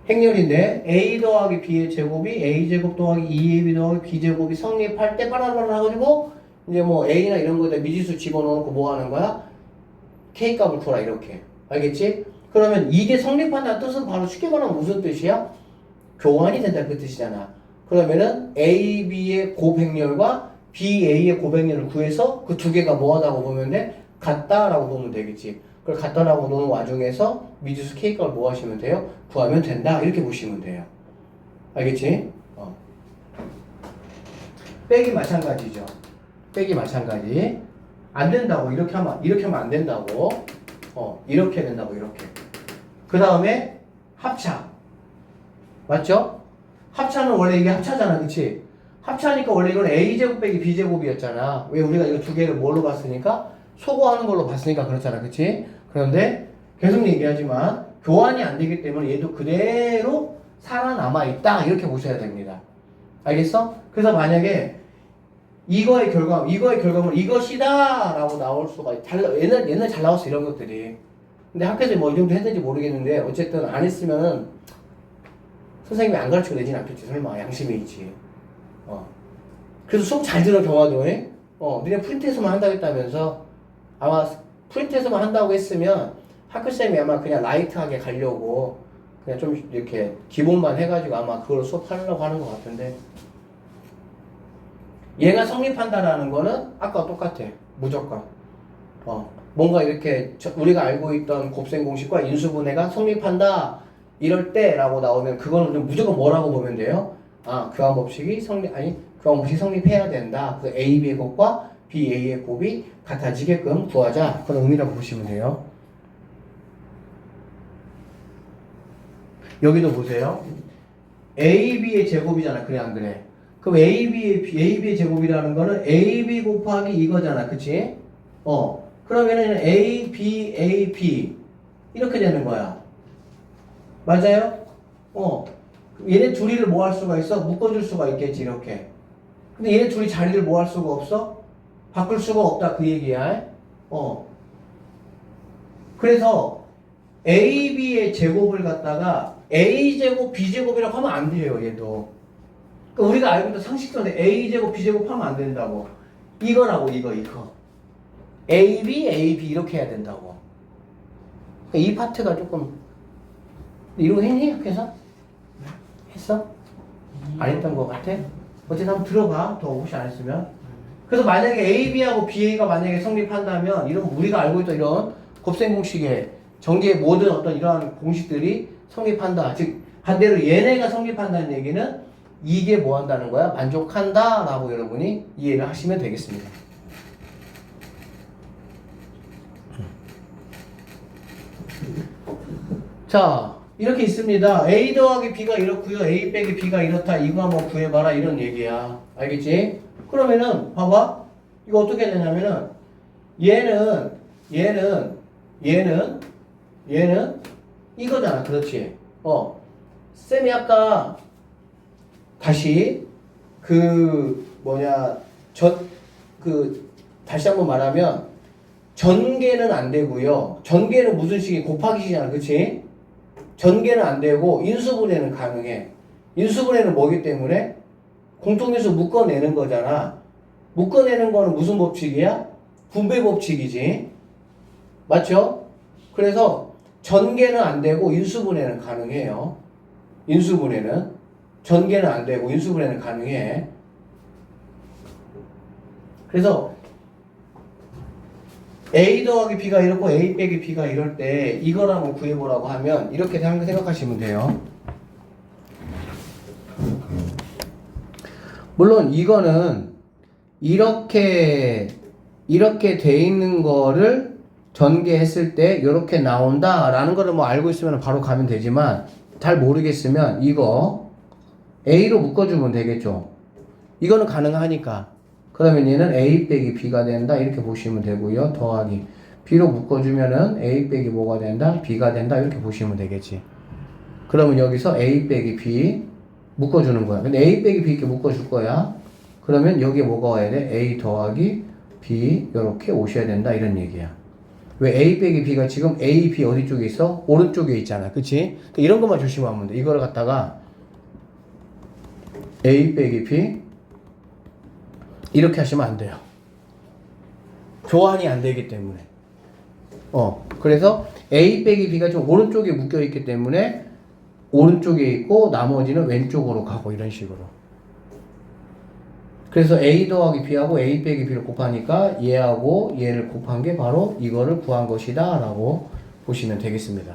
행렬인데, a 더하기 b의 제곱이 a제곱 더하기 2ab 더하기 b제곱이 성립할 때 빠라바라 해가지고, 이제 뭐 a나 이런 거에다 미지수 집어넣고 뭐 하는 거야? k 값을 풀어라, 이렇게. 알겠지? 그러면 이게 성립한다는 뜻은 바로 쉽게 말하면 무슨 뜻이야? 교환이 된다, 그 뜻이잖아. 그러면은 a, b의 곱행렬과 b, a의 곱행렬을 구해서 그 두 개가 뭐하다고 보면 돼? 같다라고 보면 되겠지. 그걸 같다라고 놓는 와중에서 미지수 k값을 뭐 하시면 돼요? 구하면 된다. 이렇게 보시면 돼요. 알겠지? 빼기 마찬가지죠. 빼기 마찬가지. 안 된다고. 이렇게 하면 안 된다고. 이렇게 된다고. 이렇게. 그 다음에 합차. 맞죠? 합차는 원래 이게 합차잖아. 그치? 합차니까 원래 이건 a제곱 빼기 b제곱이었잖아. 왜 우리가 이거 두 개를 뭘로 봤으니까? 소거하는 걸로 봤으니까 그렇잖아. 그치? 그런데 계속 얘기하지만 교환이 안 되기 때문에 얘도 그대로 살아남아 있다. 이렇게 보셔야 됩니다. 알겠어? 그래서 만약에 이거의 결과물 이것이다 라고 나올 수가 옛날 잘 나왔어 이런 것들이. 근데 학교에서 뭐 이 정도 했는지 모르겠는데 어쨌든 안 했으면은 선생님이 안 가르치고 내진 않겠지. 설마 양심이 있지. 그래서 수업 잘 들어 경화도. 니네 프린트에서만 한다고 했다면서 아마 프린트에서만 한다고 했으면 학교쌤이 아마 그냥 라이트하게 가려고 그냥 좀 이렇게 기본만 해가지고 아마 그걸 수업하려고 하는 것 같은데 얘가 성립한다라는 거는 아까와 똑같아. 무조건. 뭔가 이렇게 우리가 알고 있던 곱셈 공식과 인수분해가 성립한다 이럴 때라고 나오면 그거는 무조건 뭐라고 보면 돼요? 교환 법칙이 성립해야 된다. 그 AB의 곱과 BA의 곱이 같아지게끔 구하자. 그런 의미라고 보시면 돼요. 여기도 보세요. AB의 제곱이잖아. 그래 안 그래? 그럼 AB의 제곱이라는 거는 AB 곱하기 이거잖아. 그치? 그러면은 AB 이렇게 되는 거야. 맞아요? 얘네 둘이를 뭐 할 수가 있어? 묶어줄 수가 있겠지, 이렇게. 근데 얘네 둘이 자리를 뭐 할 수가 없어? 바꿀 수가 없다, 그 얘기야. 그래서 AB의 제곱을 갖다가 A제곱, B제곱이라고 하면 안 돼요, 얘도. 그러니까 우리가 알고 있던 상식선에 A제곱, B제곱 하면 안 된다고. 이거라고, 이거. AB, AB 이렇게 해야 된다고. 이 파트가 조금 이러고 했니? 학교에서? 했어? 안 했던 것 같아? 어쨌든 한번 들어봐. 더 혹시 안 했으면. 그래서 만약에 AB하고 BA가 만약에 성립한다면 이런 우리가 알고 있던 이런 곱셈 공식의 전개의 모든 어떤 이러한 공식들이 성립한다. 즉 반대로 얘네가 성립한다는 얘기는 이게 뭐 한다는 거야? 만족한다 라고 여러분이 이해를 하시면 되겠습니다. 자, 이렇게 있습니다. A 더하기 B가 이렇고요. A 빼기 B가 이렇다. 이거 한번 구해봐라. 이런 얘기야. 알겠지? 그러면은 봐봐. 이거 어떻게 되냐면은 얘는 이거잖아. 그렇지? 쌤이 아까 다시 다시 한번 말하면 전개는 안 되고요. 전개는 무슨 식이 곱하기식이잖아. 그치? 전개는 안 되고 인수분해는 가능해. 인수분해는 뭐기 때문에? 공통인수 묶어내는 거잖아. 묶어내는 거는 무슨 법칙이야? 분배 법칙이지. 맞죠? 그래서 전개는 안 되고 인수분해는 가능해요. 인수분해는. 전개는 안 되고 인수분해는 가능해. 그래서 A 더하기 B가 이렇고 A 빼기 B가 이럴 때 이걸 한번 구해보라고 하면 이렇게 생각하시면 돼요. 물론 이거는 이렇게 돼 있는 거를 전개했을 때 이렇게 나온다라는 거를 뭐 알고 있으면 바로 가면 되지만 잘 모르겠으면 이거 A로 묶어주면 되겠죠. 이거는 가능하니까. 그러면 얘는 A 빼기 B가 된다 이렇게 보시면 되고요. 더하기 B로 묶어주면은 A 빼기 뭐가 된다? B가 된다 이렇게 보시면 되겠지. 그러면 여기서 A 빼기 B 묶어주는 거야. 근데 A 빼기 B 이렇게 묶어줄 거야. 그러면 여기에 뭐가 와야 돼? A 더하기 B 이렇게 오셔야 된다 이런 얘기야. 왜 A 빼기 B가 지금 A, B 어디 쪽에 있어? 오른쪽에 있잖아. 그치? 이런 것만 조심하면 돼. 이거를 갖다가 A 빼기 B 이렇게 하시면 안 돼요. 교환이 안 되기 때문에. 그래서 A 빼기 B가 좀 오른쪽에 묶여 있기 때문에 오른쪽에 있고 나머지는 왼쪽으로 가고 이런 식으로. 그래서 A 더하기 B하고 A 빼기 B를 곱하니까 얘하고 얘를 곱한 게 바로 이거를 구한 것이다 라고 보시면 되겠습니다.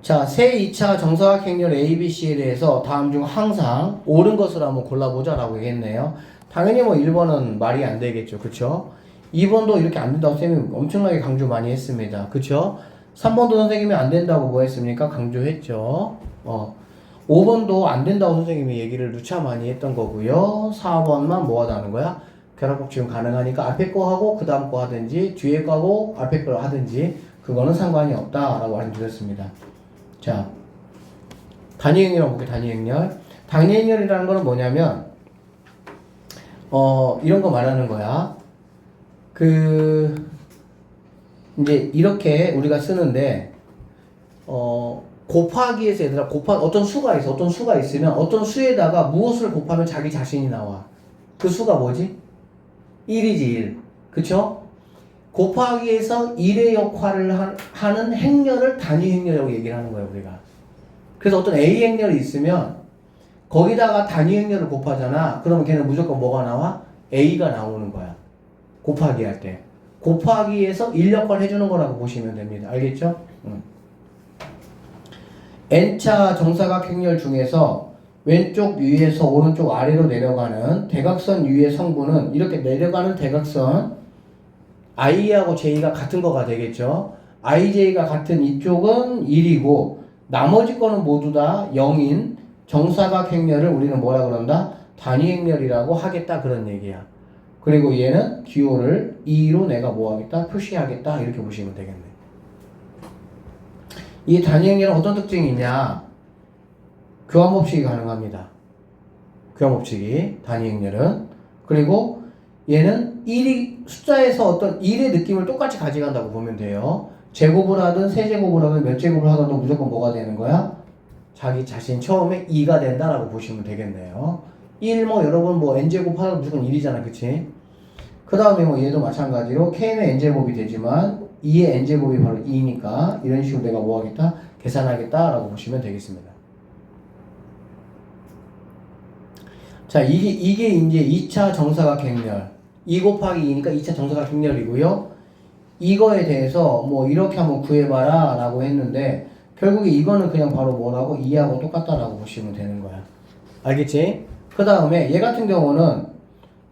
자, 세 2차 정사각형렬 ABC에 대해서 다음 중 항상 옳은 것을 한번 골라보자 라고 얘기했네요. 당연히 뭐 1번은 말이 안 되겠죠. 그쵸? 2번도 이렇게 안 된다고 선생님이 엄청나게 강조 많이 했습니다. 그쵸? 3번도 선생님이 안 된다고 뭐 했습니까? 강조했죠. 5번도 안 된다고 선생님이 얘기를 누차 많이 했던 거고요. 4번만 뭐 하다는 거야? 결합법칙은 가능하니까 앞에 거 하고 그 다음 거 하든지 뒤에 거 하고 앞에 거 하든지 그거는 상관이 없다라고 말씀드렸습니다. 자, 단위행렬이라고 볼게요. 단위행렬. 단위행렬이라는 거는 뭐냐면 이런 거 말하는 거야. 이제 이렇게 우리가 쓰는데 곱하기에서 얘들아 어떤 수가 있어. 어떤 수가 있으면 어떤 수에다가 무엇을 곱하면 자기 자신이 나와. 그 수가 뭐지? 1이지 1. 그쵸? 곱하기에서 1의 역할을 하는 행렬을 단위 행렬이라고 얘기를 하는 거예요, 우리가. 그래서 어떤 A 행렬이 있으면 거기다가 단위 행렬을 곱하잖아. 그러면 걔는 무조건 뭐가 나와? A가 나오는 거야. 곱하기 할 때. 곱하기에서 1 역할 해주는 거라고 보시면 됩니다. 알겠죠? N차 정사각 행렬 중에서 왼쪽 위에서 오른쪽 아래로 내려가는 대각선 위의 성분은 이렇게 내려가는 대각선 I하고 J가 같은 거가 되겠죠. IJ가 같은 이쪽은 1이고 나머지 거는 모두 다 0인 정사각 행렬을 우리는 뭐라 그런다? 단위 행렬이라고 하겠다 그런 얘기야. 그리고 얘는 기호를 2로 내가 뭐 하겠다? 표시하겠다 이렇게 보시면 되겠네. 이 단위 행렬은 어떤 특징이 있냐? 교환법칙이 가능합니다. 교환법칙이 단위 행렬은. 그리고 얘는 1이 숫자에서 어떤 1의 느낌을 똑같이 가져간다고 보면 돼요. 제곱을 하든 세제곱을 하든 몇 제곱을 하든 무조건 뭐가 되는 거야? 자기 자신 처음에 2가 된다라고 보시면 되겠네요. 1 여러분 n제곱 하면 무조건 1이잖아. 그치? 그 다음에 얘도 마찬가지로 k는 n제곱이 되지만 2의 n제곱이 바로 2니까 이런 식으로 내가 뭐 하겠다? 계산하겠다 라고 보시면 되겠습니다. 자, 이게 이제 2차 정사각 행렬. 2 곱하기 2니까 2차 정사각 행렬이고요. 이거에 대해서 뭐 이렇게 한번 구해봐라 라고 했는데 결국에 이거는 그냥 바로 뭐라고 2하고 똑같다라고 보시면 되는 거야. 알겠지? 그 다음에 얘 같은 경우는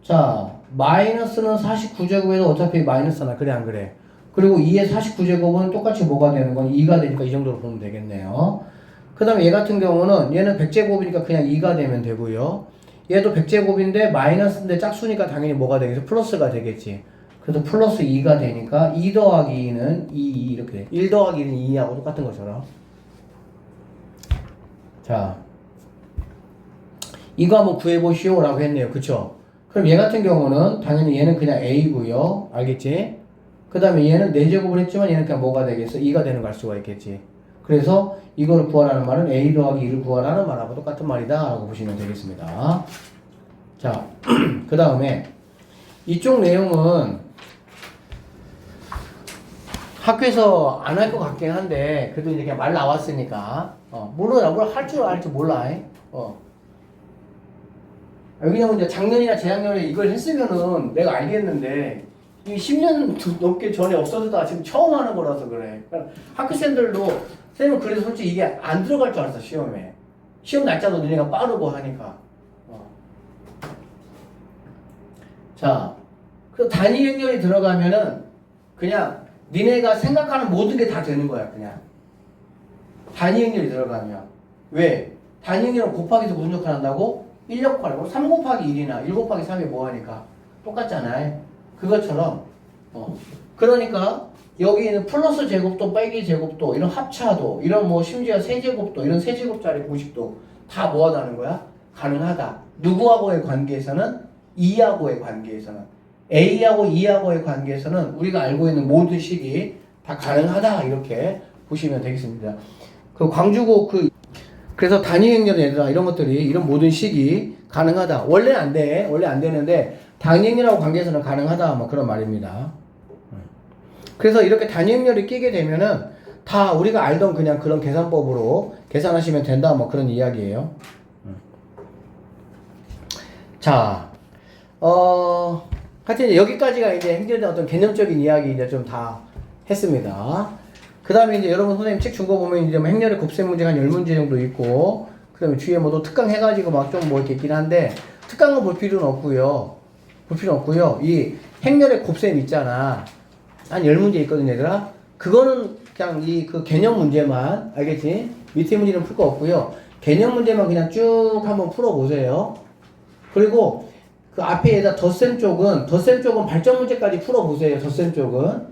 자 마이너스는 49제곱에도 어차피 마이너스나 그래 안 그래? 그리고 2의 49제곱은 똑같이 뭐가 되는 건 2가 되니까 이 정도로 보면 되겠네요. 그 다음에 얘 같은 경우는 얘는 100제곱이니까 그냥 2가 되면 되고요. 얘도 100제곱인데 마이너스인데 짝수니까 당연히 뭐가 되겠어? 플러스가 되겠지. 그래서 플러스 2가 되니까 2 더하기 2는 2 이렇게 돼. 1 더하기 2는 2하고 똑같은 것처럼. 자 이거 한번 구해보시오 라고 했네요. 그쵸? 그럼 얘 같은 경우는 당연히 얘는 그냥 A고요. 알겠지? 그 다음에 얘는 4제곱을 했지만 얘는 그냥 뭐가 되겠어? 2가 되는 걸 알 수가 있겠지. 그래서 이거를 구하라는 말은 A 더하기 2를 구하라는 말하고 똑같은 말이다 라고 보시면 되겠습니다. 자, 그 다음에 이쪽 내용은 학교에서 안 할 것 같긴 한데 그래도 이제 그냥 말 나왔으니까 몰라 뭘 할 줄 알지 몰라. 왜냐면 이제 작년이나 재작년에 이걸 했으면은 내가 알겠는데 이 10년 넘게 전에 없어졌다가 지금 처음 하는 거라서 그래. 그러니까 학교생들도 쌤은 그래서 솔직히 이게 안 들어갈 줄 알았어 시험에. 시험 날짜도 너네가 빠르고 하니까. 자, 그 단위 행렬이 들어가면은 그냥 니네가 생각하는 모든 게 다 되는 거야 그냥. 단위 행렬이 들어가면. 왜? 단위 행렬은 곱하기에서 무슨 역할 한다고? 1 역할이고 3 곱하기 1이나 1 곱하기 3이 뭐하니까 똑같잖아. 그것처럼 그러니까 여기는 플러스 제곱도 빼기 제곱도 이런 합차도 이런 뭐 심지어 세제곱도 이런 세제곱짜리 공식도 다 뭐하다는 거야? 가능하다. 누구하고의 관계에서는 2하고의 관계에서는 A하고 2하고의 관계에서는 우리가 알고 있는 모든 식이 다 가능하다 이렇게 보시면 되겠습니다. 그 광주고 그래서 단위 행렬 얘들아 이런 것들이 이런 모든 식이 가능하다. 원래 안 돼. 원래 안 되는데 단위 행렬하고 관계에서는 가능하다. 뭐 그런 말입니다. 그래서 이렇게 단위 행렬이 끼게 되면은 다 우리가 알던 그냥 그런 계산법으로 계산하시면 된다. 뭐 그런 이야기예요. 자, 하여튼 여기까지가 이제 행렬에 대한 어떤 개념적인 이야기 이제 좀 다 했습니다. 그 다음에 이제 여러분 선생님 책 준 거 보면 이제 뭐 행렬의 곱셈 문제가 한 10문제 정도 있고, 그 다음에 뒤에 뭐또 특강 해가지고 막 좀 뭐 이렇게 있긴 한데, 특강은 볼 필요는 없고요. 이 행렬의 곱셈 있잖아. 한 10문제 있거든, 얘들아. 그거는 그냥 그 개념 문제만, 알겠지? 밑에 문제는 풀 거 없고요. 개념 문제만 그냥 쭉 한번 풀어보세요. 그리고 그 앞에에다 덧셈 쪽은 발전 문제까지 풀어보세요. 덧셈 쪽은.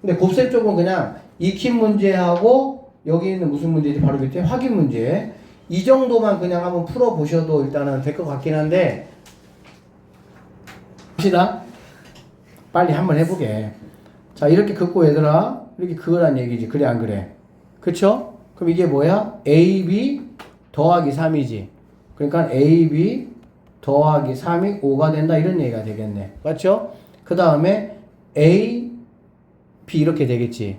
근데 곱셈 쪽은 그냥 익힌 문제하고 여기 있는 무슨 문제지? 바로 밑에 확인 문제. 이 정도만 그냥 한번 풀어보셔도 일단은 될 것 같긴 한데 봅시다. 빨리 한번 해보게. 자, 이렇게 긋고 얘들아 이렇게 그으란 얘기지. 그래 안 그래? 그쵸? 그럼 이게 뭐야? AB 더하기 3이지. 그러니까 AB 더하기 3이 5가 된다 이런 얘기가 되겠네. 맞죠? 그 다음에 A, B 이렇게 되겠지.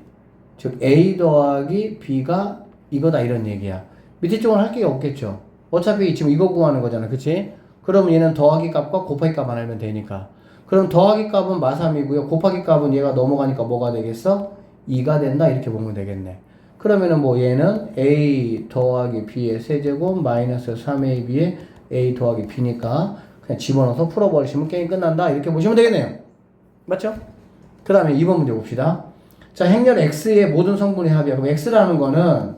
즉 A 더하기 B가 이거다 이런 얘기야. 밑에 쪽은 할 게 없겠죠. 어차피 지금 이거 구하는 거잖아. 그치? 그럼 얘는 더하기 값과 곱하기 값만 알면 되니까. 그럼 더하기 값은 마3이고요. 곱하기 값은 얘가 넘어가니까 뭐가 되겠어? 2가 된다 이렇게 보면 되겠네. 그러면은 뭐 얘는 A 더하기 B의 세제곱 마이너스 3AB의 A 더하기 B니까 그냥 집어넣어서 풀어버리시면 게임 끝난다 이렇게 보시면 되겠네요. 맞죠? 그 다음에 2번 문제 봅시다. 자, 행렬 X의 모든 성분의 합이야. 그럼 X라는 거는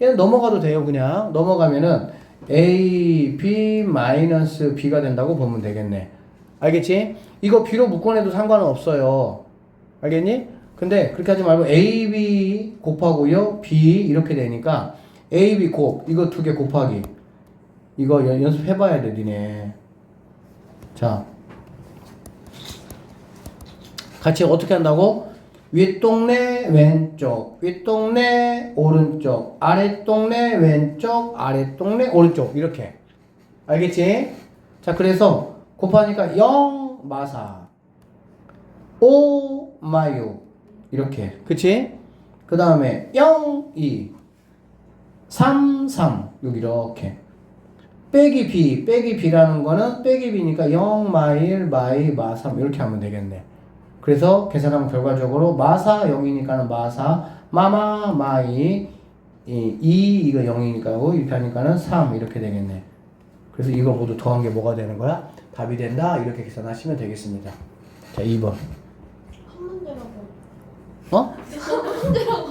얘는 넘어가도 돼요. 그냥 넘어가면은 A, B 마이너스 B가 된다고 보면 되겠네. 알겠지? 이거 B로 묶어내도 상관은 없어요. 알겠니? 근데 그렇게 하지 말고 A, B 곱하고요 B 이렇게 되니까 A, B 곱 이거 두 개 곱하기 이거 연습해봐야 돼 니네. 자, 같이 어떻게 한다고? 윗동네 왼쪽, 윗동네 오른쪽, 아랫동네 왼쪽, 아랫동네 오른쪽 이렇게. 알겠지? 자, 그래서 곱하니까 0 마사 5 마유 이렇게. 그치? 그 다음에 0 2 3 3 여기 이렇게. 빼기 B, 빼기 B라는 거는 빼기 B니까 0, 마1, 마2, 마3 이렇게 하면 되겠네. 그래서 계산하면 결과적으로 마사 0이니까는 마사, 마마, 마이, 2 이거 0이니까 이렇게 하니까는 3 이렇게 되겠네. 그래서 이거 모두 더한 게 뭐가 되는 거야? 답이 된다. 이렇게 계산하시면 되겠습니다. 자, 2번. 한 문제라고. 어? 한 문제라고